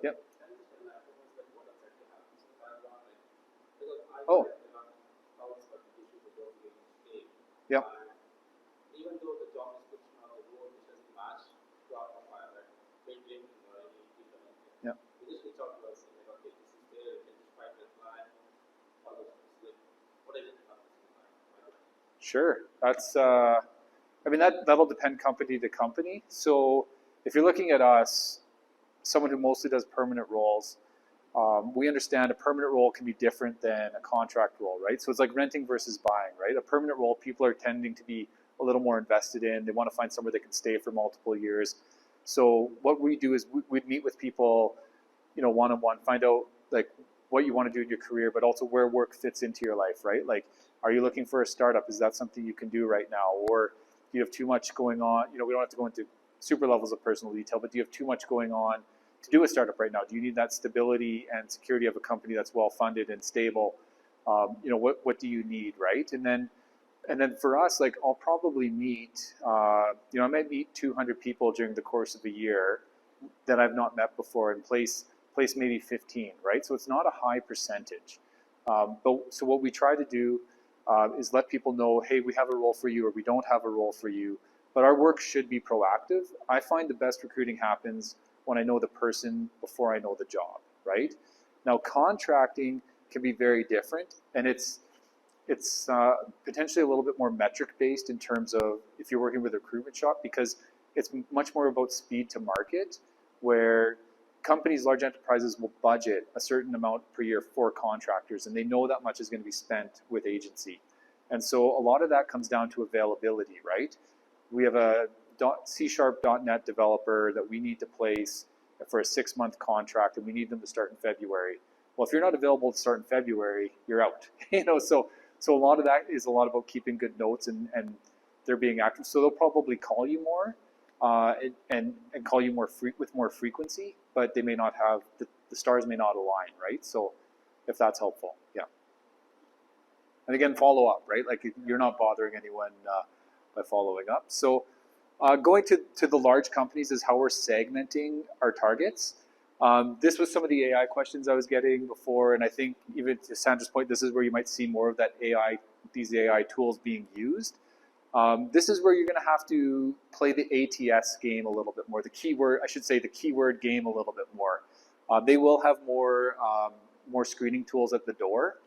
Yep. Oh. Yep. Even though the job description of the role which doesn't match to our profile, right? LinkedIn or any different. Yep. We just reach out to us and like, okay, this is there, you can just find the client, all those things. Like, what is it about this client? Sure. That's I mean that'll depend company to company. So if you're looking at us, someone who mostly does permanent roles, we understand a permanent role can be different than a contract role, right? So it's like renting versus buying, right? A permanent role, people are tending to be a little more invested in. They want to find somewhere they can stay for multiple years. So what we do is we'd meet with people, one-on-one, find out like what you want to do in your career, but also where work fits into your life, right? Like, are you looking for a startup? Is that something you can do right now? Or do you have too much going on? We don't have to go into super levels of personal detail, but do you have too much going on to do a startup right now? Do you need that stability and security of a company that's well funded and stable? What do you need, right? And then for us, like, I'll probably meet, I might meet 200 people during the course of a year that I've not met before, and place maybe 15, right? So it's not a high percentage. So what we try to do is let people know, hey, we have a role for you, or we don't have a role for you, but our work should be proactive. I find the best recruiting happens when I know the person before I know the job, right? Now, contracting can be very different, and it's potentially a little bit more metric-based in terms of if you're working with a recruitment shop, because it's much more about speed to market, where companies, large enterprises will budget a certain amount per year for contractors, and they know that much is going to be spent with agency. And so a lot of that comes down to availability, right? We have a C#.NET developer that we need to place for a 6-month contract, and we need them to start in February. Well, if you're not available to start in February, you're out. So a lot of that is a lot about keeping good notes and they're being active. So they'll probably call you more and call you with more frequency, but they may not have the stars may not align, right? So if that's helpful, yeah. And again, follow up, right? Like you're not bothering anyone by following up. So going to the large companies is how we're segmenting our targets. This was some of the AI questions I was getting before, and I think even to Sandra's point, this is where you might see more of that these AI tools being used. This is where you're going to have to play the ATS game a little bit more, the keyword game a little bit more. They will have more screening tools at the door,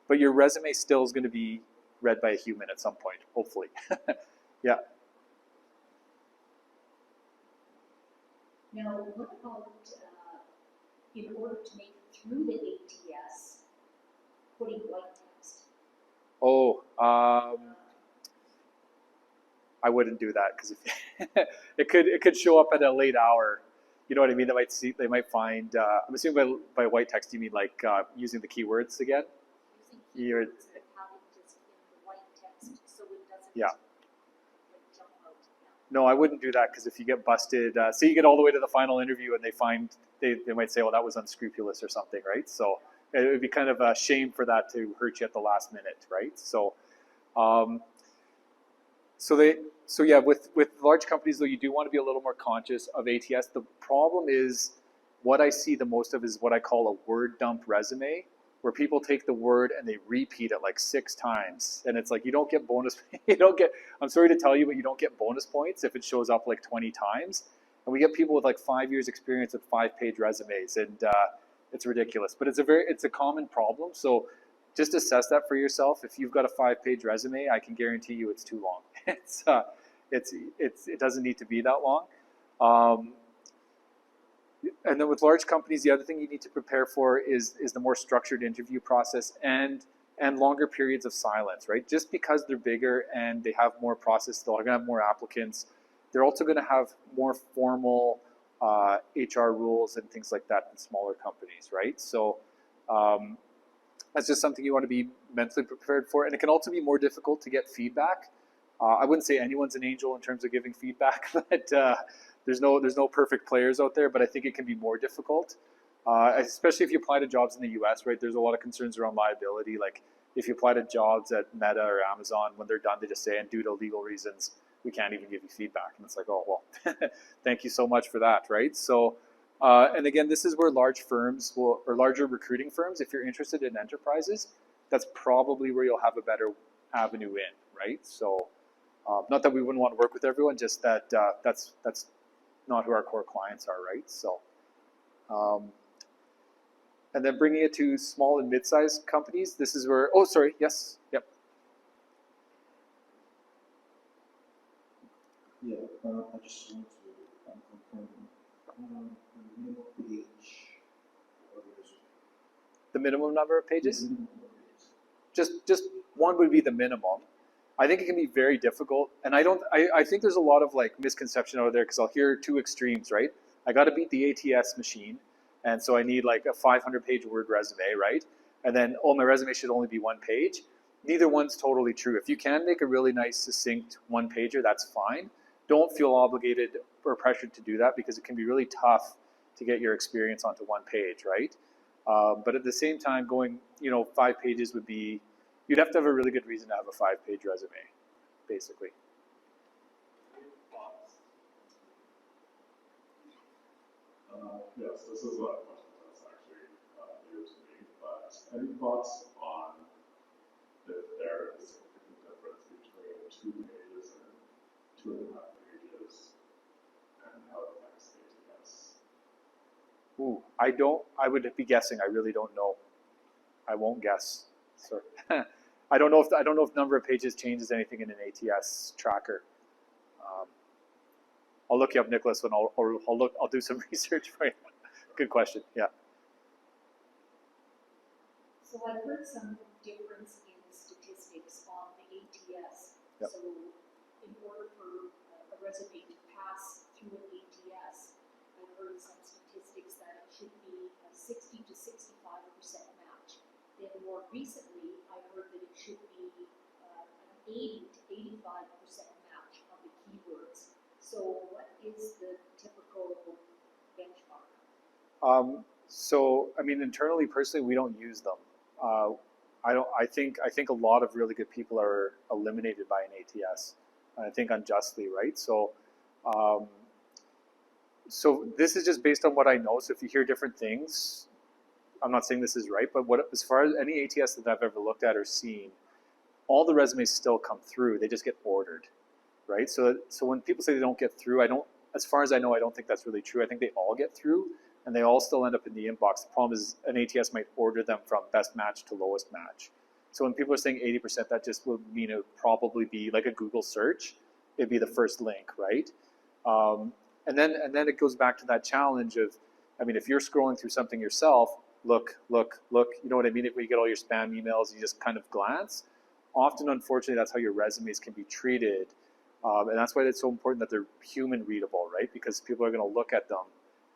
but your resume still is going to be read by a human at some point, hopefully. Yeah. Now, what about in order to make it through the ATS, putting white text? Oh, I wouldn't do that because it could show up at a late hour. You know what I mean? They might find. I'm assuming by white text you mean like using the keywords again. Using keywords but having just in the white text so it doesn't Yeah. like jump out. Yeah. No, I wouldn't do that because if you get busted, say you get all the way to the final interview and they might say, "Oh, that was unscrupulous" or something, right? So it would be kind of a shame for that to hurt you at the last minute, right? So. So yeah, with large companies though, you do want to be a little more conscious of ATS. The problem is, what I see the most of is what I call a word dump resume, where people take the word and they repeat it like 6 times, and it's like you don't get bonus. I'm sorry to tell you, but you don't get bonus points if it shows up like 20 times. And we get people with like 5 years experience with 5-page resumes, and it's ridiculous. But it's a common problem. So just assess that for yourself. If you've got a 5-page resume, I can guarantee you it's too long. It doesn't need to be that long. And then with large companies, the other thing you need to prepare for is the more structured interview process and longer periods of silence, right? Just because they're bigger and they have more process, they're going to have more applicants. They're also going to have more formal HR rules and things like that than smaller companies, right? So that's just something you want to be mentally prepared for. And it can also be more difficult to get feedback. I wouldn't say anyone's an angel in terms of giving feedback, but there's no perfect players out there. But I think it can be more difficult, especially if you apply to jobs in the U.S. Right? There's a lot of concerns around liability. Like if you apply to jobs at Meta or Amazon, when they're done, they just say, and due to legal reasons, we can't even give you feedback. And it's like, oh well, thank you so much for that, right? So. And again, this is where large firms or larger recruiting firms, if you're interested in enterprises, that's probably where you'll have a better avenue in, right? So, not that we wouldn't want to work with everyone, just that that's not who our core clients are, right? So, and then bringing it to small and mid-sized companies, this is where. Oh, sorry. Yes. Yep. Yeah, I just want to confirm the minimum page or The minimum number of pages. minimum pages. Just one would be the minimum. I think it can be very difficult, and I think there's a lot of like misconception out there because I'll hear 2 extremes, right? I got to beat the ATS machine, and so I need like a 500-page Word resume, right? And then my resume should only be 1 page. Neither one's totally true. If you can make a really nice, succinct 1-pager, that's fine. Don't feel obligated or pressured to do that because it can be really tough to get your experience onto 1 page, right? But at the same time, going 5 pages would be. You'd have to have a really good reason to have a 5-page resume, basically. Yes, this is a question that's actually new to me, but any thoughts on if there is a significant difference between 2 pages and 2.5 pages and how it affects ATS? Ooh, I would be guessing. I really don't know. I won't guess. So I don't know if number of pages changes anything in an ATS tracker. I'll look you up, Nicholas, and I'll do some research for you. Good question. Yeah. So I've heard some difference in statistics on the ATS. Yep. So in order for a resume to pass through an ATS, I've heard some statistics that it should be a 60 to 65% match. Then more recently, I heard that it should be an 80 to 85% match on the keywords. So what is the typical benchmark? So I mean, internally, personally, we don't use them. I don't. I think a lot of really good people are eliminated by an ATS. I think unjustly, right? Um, so this is just based on what I know. So if you hear different things, I'm not saying this is right, but what as far as any ATS that I've ever looked at or seen, all the resumes still come through. They just get ordered, right? So when people say they don't get through, I don't. As far as I know, I don't think that's really true. I think they all get through, and they all still end up in the inbox. The problem is an ATS might order them from best match to lowest match. So when people are saying 80%, that just would mean it would probably be like a Google search. It'd be the first link, right? And then it goes back to that challenge of, I mean, if you're scrolling through something yourself, look, you know what I mean? If you get all your spam emails, you just kind of glance. Often, unfortunately, that's how your resumes can be treated. And that's why it's so important that they're human readable, right? Because people are going to look at them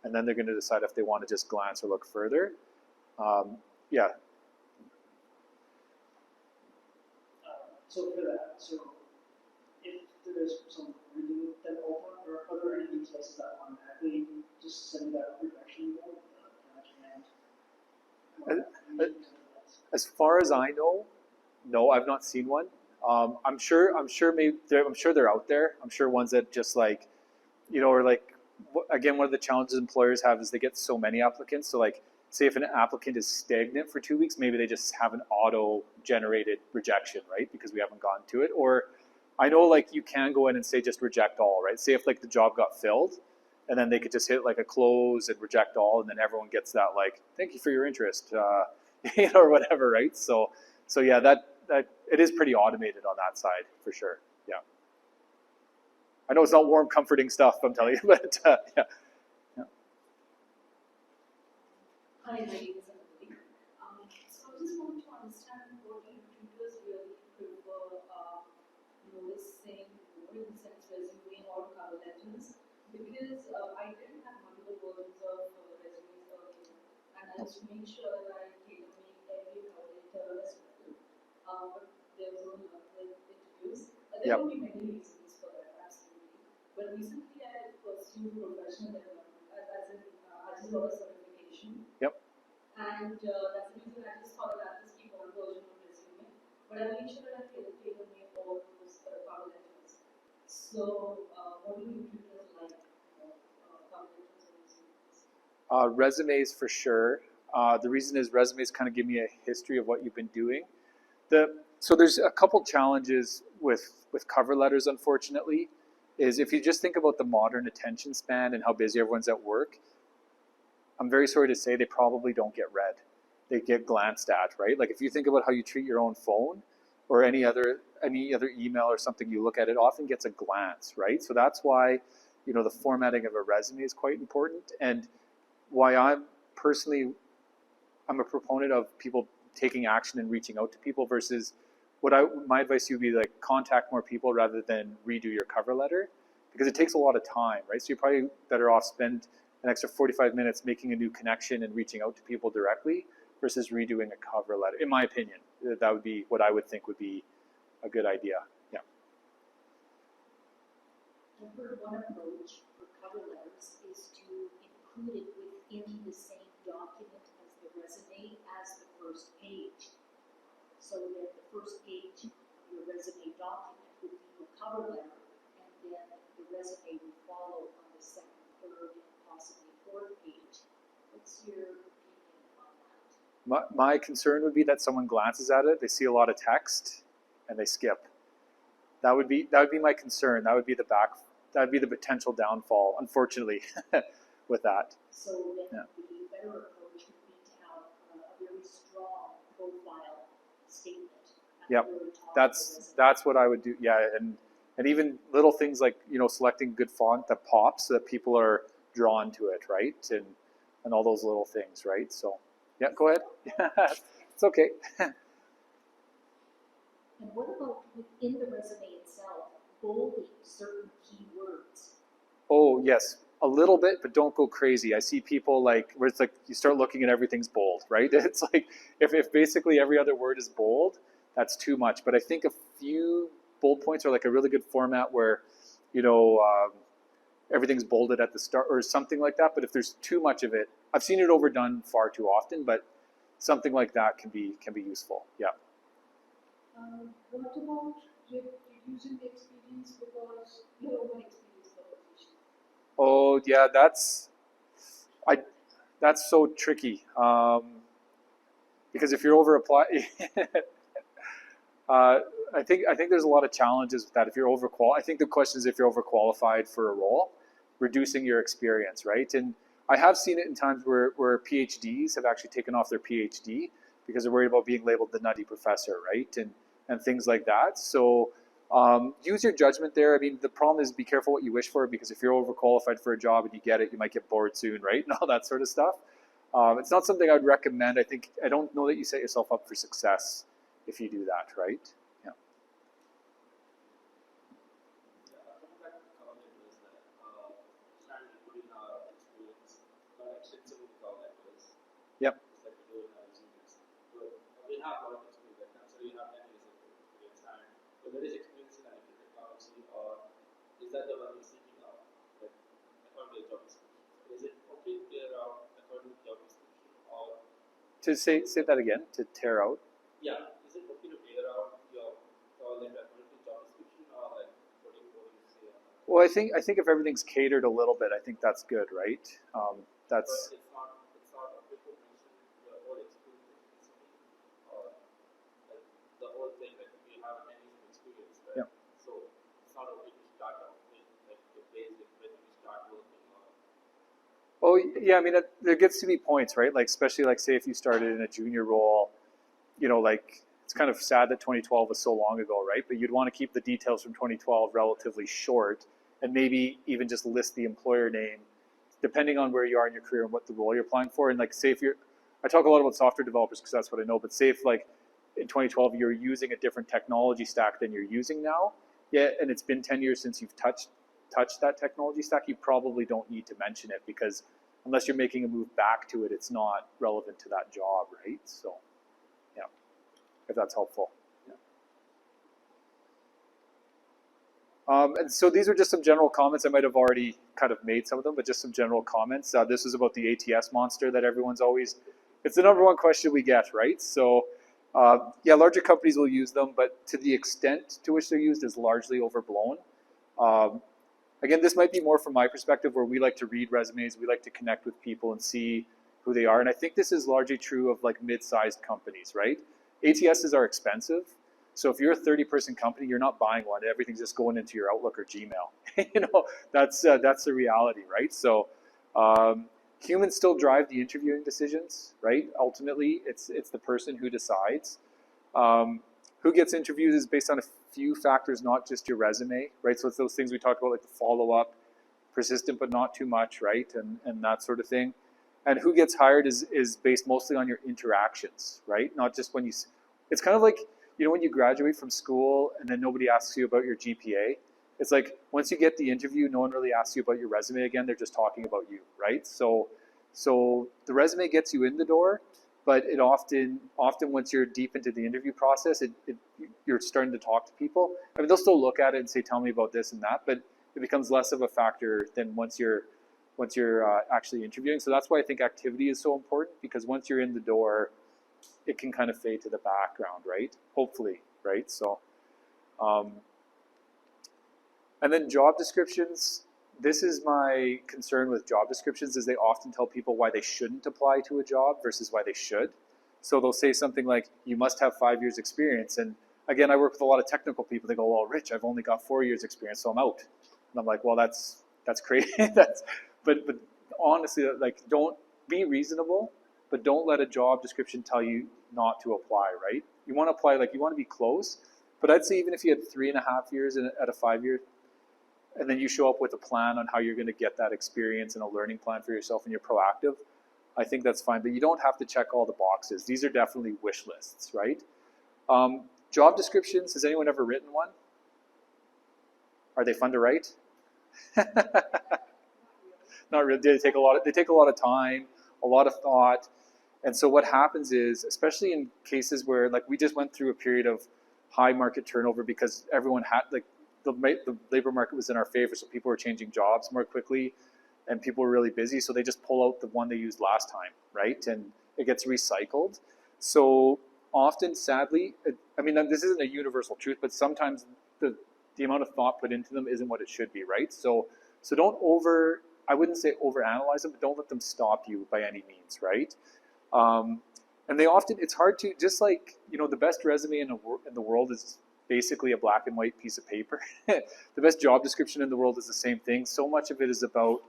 and then they're going to decide if they want to just glance or look further. Yeah. So for that, so if there is some reading that open or are there any tests that automatically just send that rejection email As far as I know, no, I've not seen one. I'm sure they're out there. I'm sure ones that just like, you know, or like, again, one of the challenges employers have is they get so many applicants. So like, say if an applicant is stagnant for 2 weeks, maybe they just have an auto-generated rejection, right? Because we haven't gotten to it. Or I know like you can go in and say just reject all, right? Say if like the job got filled, and then they could just hit like a close and reject all, and then everyone gets that like, thank you for your interest, you know, or whatever, right? So yeah, that it is pretty automated on that side for sure. Yeah. I know it's not warm, comforting stuff, I'm telling you, but yeah. Hi, ladies and gentlemen. So I just want to understand what recruiters really prefer noticing more in the sense resume or cover letters, because I did have multiple versions of resumes earlier, and I just make sure that I tailor make every cover letter as well. But there was no luck with interviews. There Yep. will be many reasons for that, absolutely. But recently I pursued professional development as in I just got a certification. Yep. And that's the reason I just thought that just keep one version of resume. But I made sure that I tailor make all those cover letters. So, what do recruiters like cover letters and resumes? Resumes for sure. The reason is resumes kind of give me a history of what you've been doing. So there's a couple challenges with cover letters, unfortunately, is if you just think about the modern attention span and how busy everyone's at work, I'm very sorry to say they probably don't get read. They get glanced at, right? Like if you think about how you treat your own phone or any other email or something you look at, it often gets a glance, right? So that's why, you know, the formatting of a resume is quite important, and why I'm a proponent of people taking action and reaching out to people versus my advice would be like contact more people rather than redo your cover letter, because it takes a lot of time, right? So you're probably better off spend an extra 45 minutes making a new connection and reaching out to people directly versus redoing a cover letter. In my opinion, that would be what I would think would be a good idea. Yeah. I've heard one approach for cover letters is to include it within the same document as the resume as the first page. So that the first page of your resume document would be your cover letter, and then the resume would follow on the second, third, and possibly fourth page. What's your opinion on that? My concern would be that someone glances at it, they see a lot of text, and they skip. That would be my concern. That would be the potential downfall, unfortunately, with that. So then the better approach would be to have a very strong profile statement. Yep, that's what I would do. Yeah, and even little things like, you know, selecting good font that pops so that people are drawn to it, right? And all those little things, right? So, yeah, go ahead. It's okay. And what about within the resume itself, bolding certain keywords? Oh yes, a little bit, but don't go crazy. I see people like where it's like you start looking at everything's bold, right? It's like if basically every other word is bold, that's too much. But I think a few bold points are like a really good format where, you know, everything's bolded at the start or something like that. But if there's too much of it, I've seen it overdone far too often. But something like that can be useful. Yeah. What about reducing the experience because you're over experienced the position? Oh yeah, that's so tricky. Because if you're over apply, I think there's a lot of challenges with that. If you're I think the question is if you're overqualified for a role, reducing your experience, right? And I have seen it in times where PhDs have actually taken off their PhD because they're worried about being labeled the nutty professor, right? And things like that. So use your judgment there. I mean, the problem is be careful what you wish for, because if you're overqualified for a job and you get it, you might get bored soon, right? And all that sort of stuff. It's not something I would recommend. I don't know that you set yourself up for success if you do that, right? Yeah. Coming back to the cover letters that standard putting our experience, not extensive with cover letters. Yep. It's like we do in our resumes. But we have a lot of experience, like I'm sure you have 10 years of experience, and but there is experience in analytical technology, or is that the one you're seeking out, like according to your job description? So is it okay to clear out according to job description, or To say that again, to tear out. yeah, is it okay to clear out your cover letter according to job description, or like what do you say on that? Well, I think if everything's catered a little bit, I think that's good, right? That's But it's not okay to mention your whole experience explicitly, or like the whole thing, like if you have 10 years of experience, right? Yeah. So it's not okay to start out with like the basic when you start working, or Oh yeah, I mean there gets to be points, right? Like especially like say if you started in a junior role, you know, like it's kind of sad that 2012 was so long ago, right? But you'd want to keep the details from 2012 relatively short, and maybe even just list the employer name, depending on where you are in your career and what the role you're applying for. And like say if I talk a lot about software developers because that's what I know. But say if like in 2012 you're using a different technology stack than you're using now, yeah, and it's been 10 years since you've touched that technology stack, you probably don't need to mention it, because unless you're making a move back to it, it's not relevant to that job, right? So, yeah, if that's helpful. Yeah. And so these are just some general comments. I might have already kind of made some of them, but just some general comments. This is about the ATS monster that everyone's always, it's the number one question we get, right? So, yeah, larger companies will use them, but to the extent to which they're used is largely overblown. Again, this might be more from my perspective, where we like to read resumes, we like to connect with people and see who they are. And I think this is largely true of like mid-sized companies, right? ATSs are expensive. So if you're a 30-person company, you're not buying one. Everything's just going into your Outlook or Gmail. You know, that's the reality, right? So humans still drive the interviewing decisions, right? Ultimately, it's the person who decides. Who gets interviewed is based on a few factors, not just your resume, right? So it's those things we talked about, like the follow-up, persistent but not too much, right? And that sort of thing. And who gets hired is based mostly on your interactions, right? Not just when you, it's kind of like, you know, when you graduate from school and then nobody asks you about your GPA. It's like once you get the interview, no one really asks you about your resume again. They're just talking about you, right? So the resume gets you in the door, but it often once you're deep into the interview process, you're starting to talk to people. I mean, they'll still look at it and say, "Tell me about this and that," but it becomes less of a factor than once you're actually interviewing. So that's why I think activity is so important, because once you're in the door, it can kind of fade to the background, right? Hopefully, right? So, and then job descriptions. This is my concern with job descriptions, is they often tell people why they shouldn't apply to a job versus why they should. So they'll say something like, you must have 5 years experience. And again, I work with a lot of technical people. They go, well, Rich, I've only got 4 years experience, so I'm out. And I'm like, well, that's crazy. But honestly, like, don't be reasonable, but don't let a job description tell you not to apply, right? You want to apply, like, you want to be close. But I'd say even if you had 3.5 years at a 5 year, and then you show up with a plan on how you're going to get that experience and a learning plan for yourself, and you're proactive, I think that's fine. But you don't have to check all the boxes. These are definitely wish lists, right? Job descriptions, has anyone ever written one? Are they fun to write? not really. They take a lot of time, a lot of thought. And so what happens is, especially in cases where, like, we just went through a period of high market turnover because everyone had, like, the labor market was in our favor, so people were changing jobs more quickly, and people were really busy, so they just pull out the one they used last time, right? And it gets recycled. So often, sadly, I mean, this isn't a universal truth, but sometimes the amount of thought put into them isn't what it should be, right? So don't I wouldn't say overanalyze them, but don't let them stop you by any means, right? And they often, it's hard to, just like, the best resume in the world is basically a black and white piece of paper. The best job description in the world is the same thing. So much of it is about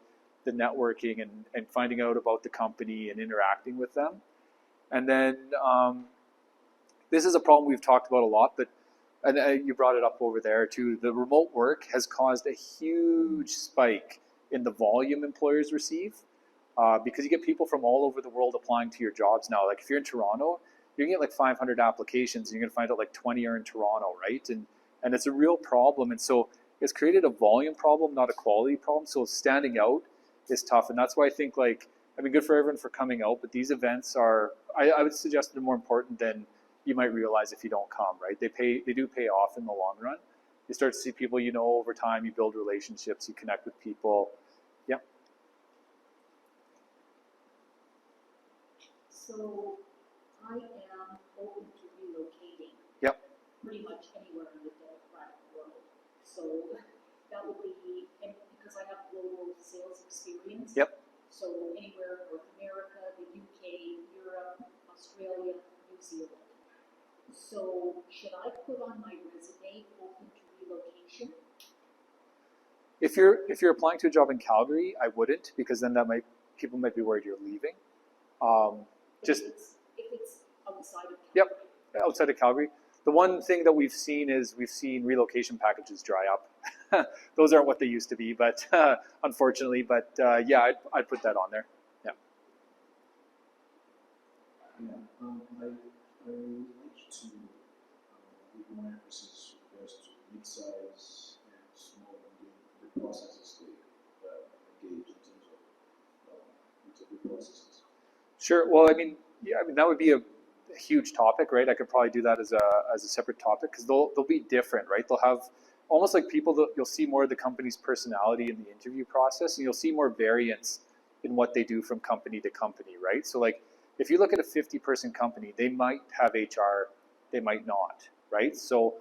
the networking and finding out about the company and interacting with them. And then this is a problem we've talked about a lot, but and you brought it up over there too. The remote work has caused a huge spike in the volume employers receive. Because you get people from all over the world applying to your jobs now. Like if you're in Toronto, you can get like 500 applications, and you're gonna find out like 20 are in Toronto, right? And it's a real problem. And so it's created a volume problem, not a quality problem. So standing out is tough, and that's why I think, like, I mean, good for everyone for coming out, but these events are, I would suggest, they're more important than you might realize if you don't come, right? They do pay off in the long run. You start to see people over time. You build relationships. You connect with people. Yeah. So I am open to relocating. Yep. Pretty much anywhere in the democratic world. So that would be, and because I have global sales experience. Yep. So anywhere in North America, the UK, Europe, Australia, New Zealand. So should I put on my resume open to relocation? If you're applying to a job in Calgary, I wouldn't, because then people might be worried you're leaving. If it's outside of Calgary. Yep, outside of Calgary. The one thing that we've seen relocation packages dry up. Those aren't what they used to be, but unfortunately. But yeah, I'd put that on there. Yeah. Yeah, I would like to give more emphasis with regards to mid-size and small the processes they engage in terms of interview processes. Sure. Well, I mean that would be a huge topic, right? I could probably do that as a separate topic, because they'll be different, right? They'll have almost like people that you'll see more of the company's personality in the interview process, and you'll see more variance in what they do from company to company, right? So like if you look at a 50-person company, they might have HR, they might not, right? So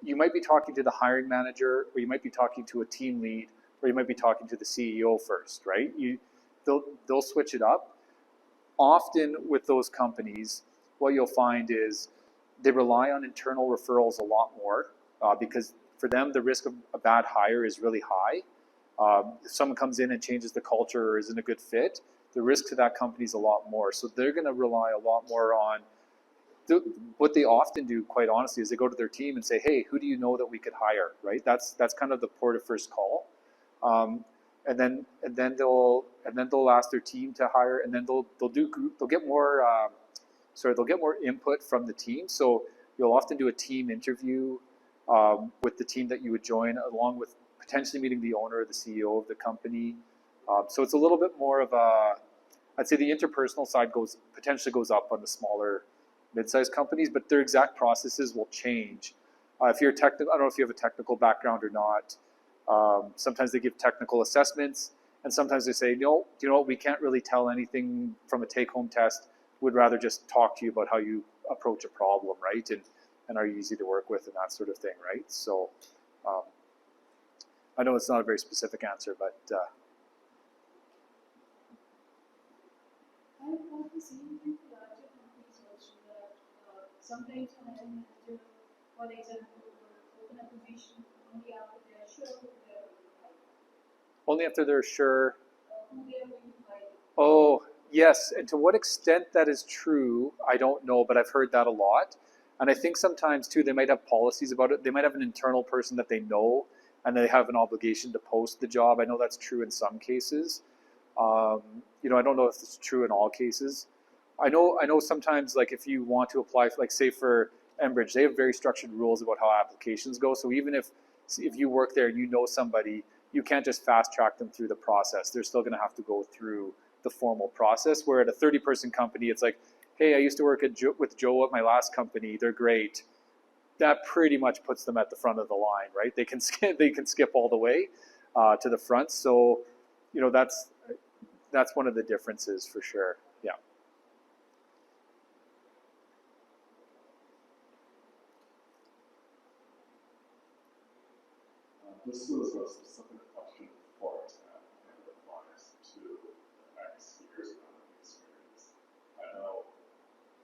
you might be talking to the hiring manager, or you might be talking to a team lead, or you might be talking to the CEO first, right? They'll switch it up. Often with those companies, what you'll find is they rely on internal referrals a lot more, because for them, the risk of a bad hire is really high. If someone comes in and changes the culture or isn't a good fit, the risk to that company is a lot more. So they're going to rely a lot more on what they often do, quite honestly, is they go to their team and say, "Hey, who do you know that we could hire?" Right? That's kind of the port of first call. And then they'll ask their team to hire, and then they'll get more input from the team. So you'll often do a team interview with the team that you would join, along with potentially meeting the owner or the CEO of the company. So it's a little bit more of I'd say the interpersonal side potentially goes up on the smaller, mid-sized companies, but their exact processes will change. If you're technical, I don't know if you have a technical background or not. Sometimes they give technical assessments, and sometimes they say, no, we can't really tell anything from a take-home test. We'd rather just talk to you about how you approach a problem, right? And are you easy to work with and that sort of thing, right? So I know it's not a very specific answer, but I have also seen in larger companies also that sometimes when a manager, for example, will open a position only after they are sure who they are going to hire. only after they're sure. Who they are going to hire. Oh, yes. And to what extent that is true, I don't know, but I've heard that a lot. And I think sometimes, too, they might have policies about it. They might have an internal person that they know, and they have an obligation to post the job. I know that's true in some cases. I don't know if it's true in all cases. I know sometimes, like, if you want to apply, like, say for Enbridge, they have very structured rules about how applications go. So even if you work there and you know somebody, you can't just fast track them through the process. They're still going to have to go through the formal process. Where at a 30-person company, it's like, hey, I used to work with Joe at my last company. They're great. That pretty much puts them at the front of the line, right? They can skip all the way to the front. So, you know, that's one of the differences for sure. Yeah. This was a specific question for Ted and it applies to X years amount of experience. I know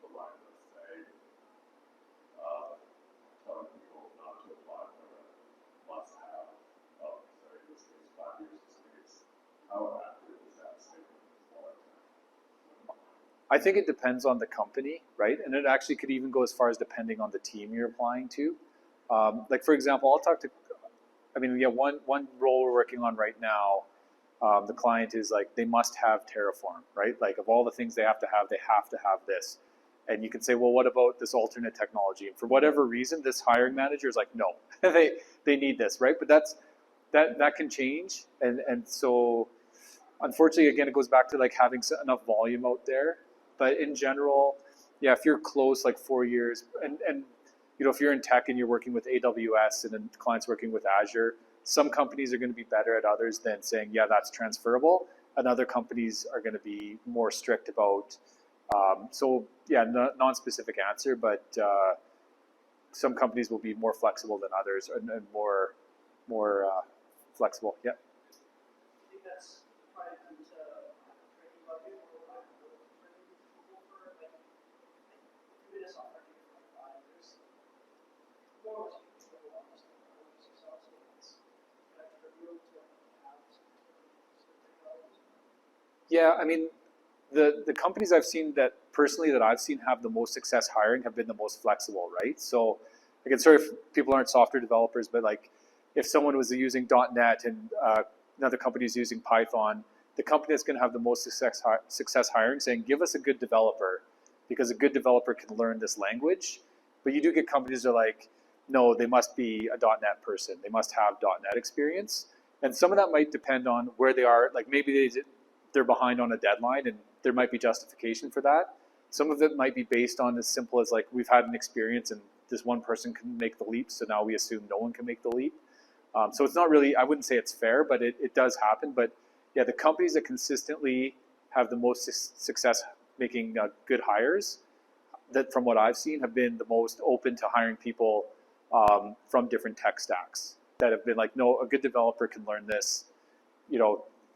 the line does say telling people not to apply for a must-have of, say, in this case, 5 years experience. How accurate is that statement for Ted? I think it depends on the company, right? And it actually could even go as far as depending on the team you're applying to. Like for example, one role we're working on right now, the client is like, they must have Terraform, right? Like of all the things they have to have this. And you can say, well, what about this alternate technology? And for whatever reason, this hiring manager is like, no, they need this, right? But that can change. And so unfortunately, again, it goes back to like having enough volume out there. But in general, yeah, if you're close, like 4 years, and you know, if you're in tech and you're working with AWS and then clients working with Azure, some companies are going to be better at others than saying, yeah, that's transferable. And other companies are going to be more strict about, non-specific answer, but some companies will be more flexible than others and more flexible. Yeah. I think that's probably due to training budget or lack of training people for like if you're in a software engineer for like 5 years, more or less people will understand how to use yourself, so it's kind of trivial to have some technologies. Yeah, I mean, the companies I've seen that I've seen have the most success hiring have been the most flexible, right? So again, sorry if people aren't software developers, but like if someone was using .NET and another company is using Python, the company that's going to have the most success hiring saying, give us a good developer, because a good developer can learn this language. But you do get companies that are like, no, they must be a .NET person. They must have .NET experience. And some of that might depend on where they are. Like maybe they're behind on a deadline and there might be justification for that. Some of it might be based on as simple as like, we've had an experience and this one person can make the leap, so now we assume no one can make the leap. So it's not really, I wouldn't say it's fair, but it does happen. But yeah, the companies that consistently have the most success making good hires, that from what I've seen, have been the most open to hiring people from different tech stacks, that have been like, no, a good developer can learn this,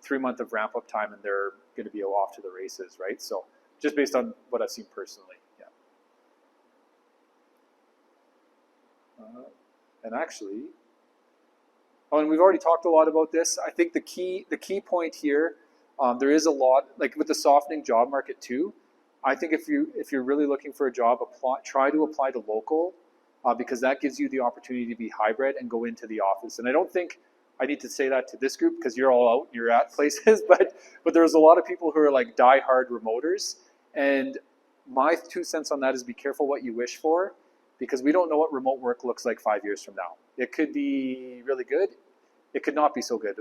3 months of ramp up time and they're going to be off to the races, right? So just based on what I've seen personally, yeah. And actually, and we've already talked a lot about this. I think the key point here, there is a lot, like with the softening job market too. I think if you're really looking for a job, try to apply to local, because that gives you the opportunity to be hybrid and go into the office. And I don't think I need to say that to this group because you're all out, you're at places, but there's a lot of people who are like die-hard remoters. And my 2 cents on that is be careful what you wish for, because we don't know what remote work looks like 5 years from now. It could be really good. It could not be so good.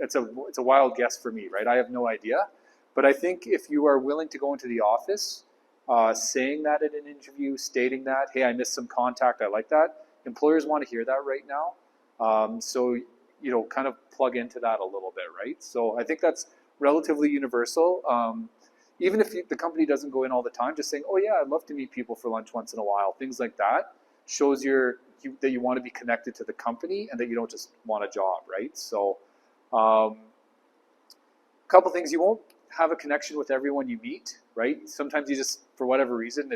It's a wild guess for me, right? I have no idea. But I think if you are willing to go into the office, saying that in an interview, stating that, hey, I missed some contact, I like that. Employers want to hear that right now. So, kind of plug into that a little bit, right? So I think that's relatively universal. Even if the company doesn't go in all the time, just saying, oh yeah, I'd love to meet people for lunch once in a while, things like that, shows that you want to be connected to the company and that you don't just want a job, right? So a couple things, you won't have a connection with everyone you meet, right? Sometimes you just, for whatever reason,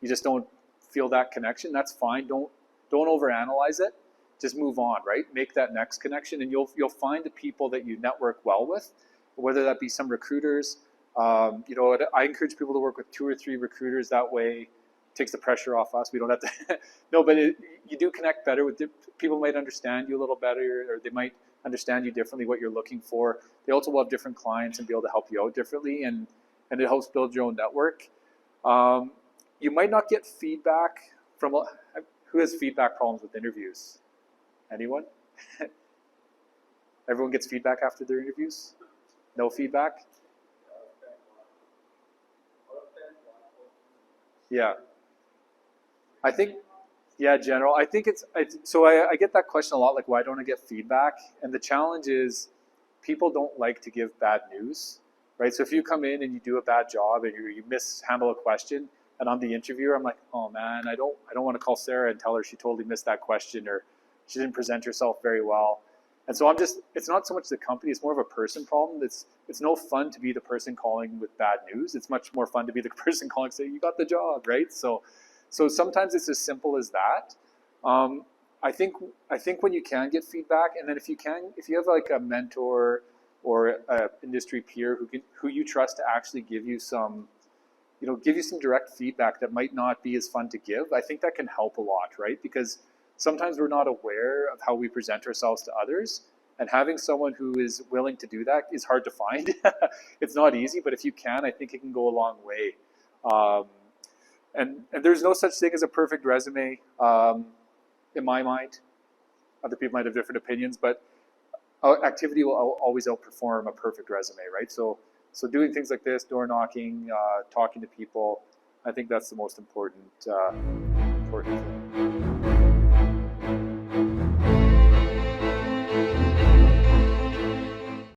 you just don't feel that connection. That's fine. Don't overanalyze it. Just move on, right? Make that next connection, and you'll find the people that you network well with, whether that be some recruiters. I encourage people to work with 2 or 3 recruiters. That way, it takes the pressure off us. We don't have to. No, but you do connect better with people. Might understand you a little better, or they might understand you differently, what you're looking for. They also will have different clients and be able to help you out differently, and it helps build your own network. You might not get feedback from who has feedback problems with interviews. Anyone? Everyone gets feedback after their interviews? No feedback? Yeah. I think, yeah, general. I think so I get that question a lot, like, why don't I get feedback? And the challenge is people don't like to give bad news, right? So if you come in and you do a bad job and you mishandle a question, and I'm the interviewer, I'm like, oh man, I don't want to call Sarah and tell her she totally missed that question or she didn't present herself very well. And so it's not so much the company, it's more of a person problem. It's no fun to be the person calling with bad news. It's much more fun to be the person calling saying, you got the job, right? So sometimes it's as simple as that. I think when you can get feedback, and then if you have like a mentor or an industry peer who you trust to actually give you some direct feedback that might not be as fun to give, I think that can help a lot, right? Because sometimes we're not aware of how we present ourselves to others, and having someone who is willing to do that is hard to find. It's not easy, but if you can, I think it can go a long way. And there's no such thing as a perfect resume, in my mind. Other people might have different opinions, but activity will always outperform a perfect resume, right? So doing things like this, door knocking, talking to people, I think that's the most important thing.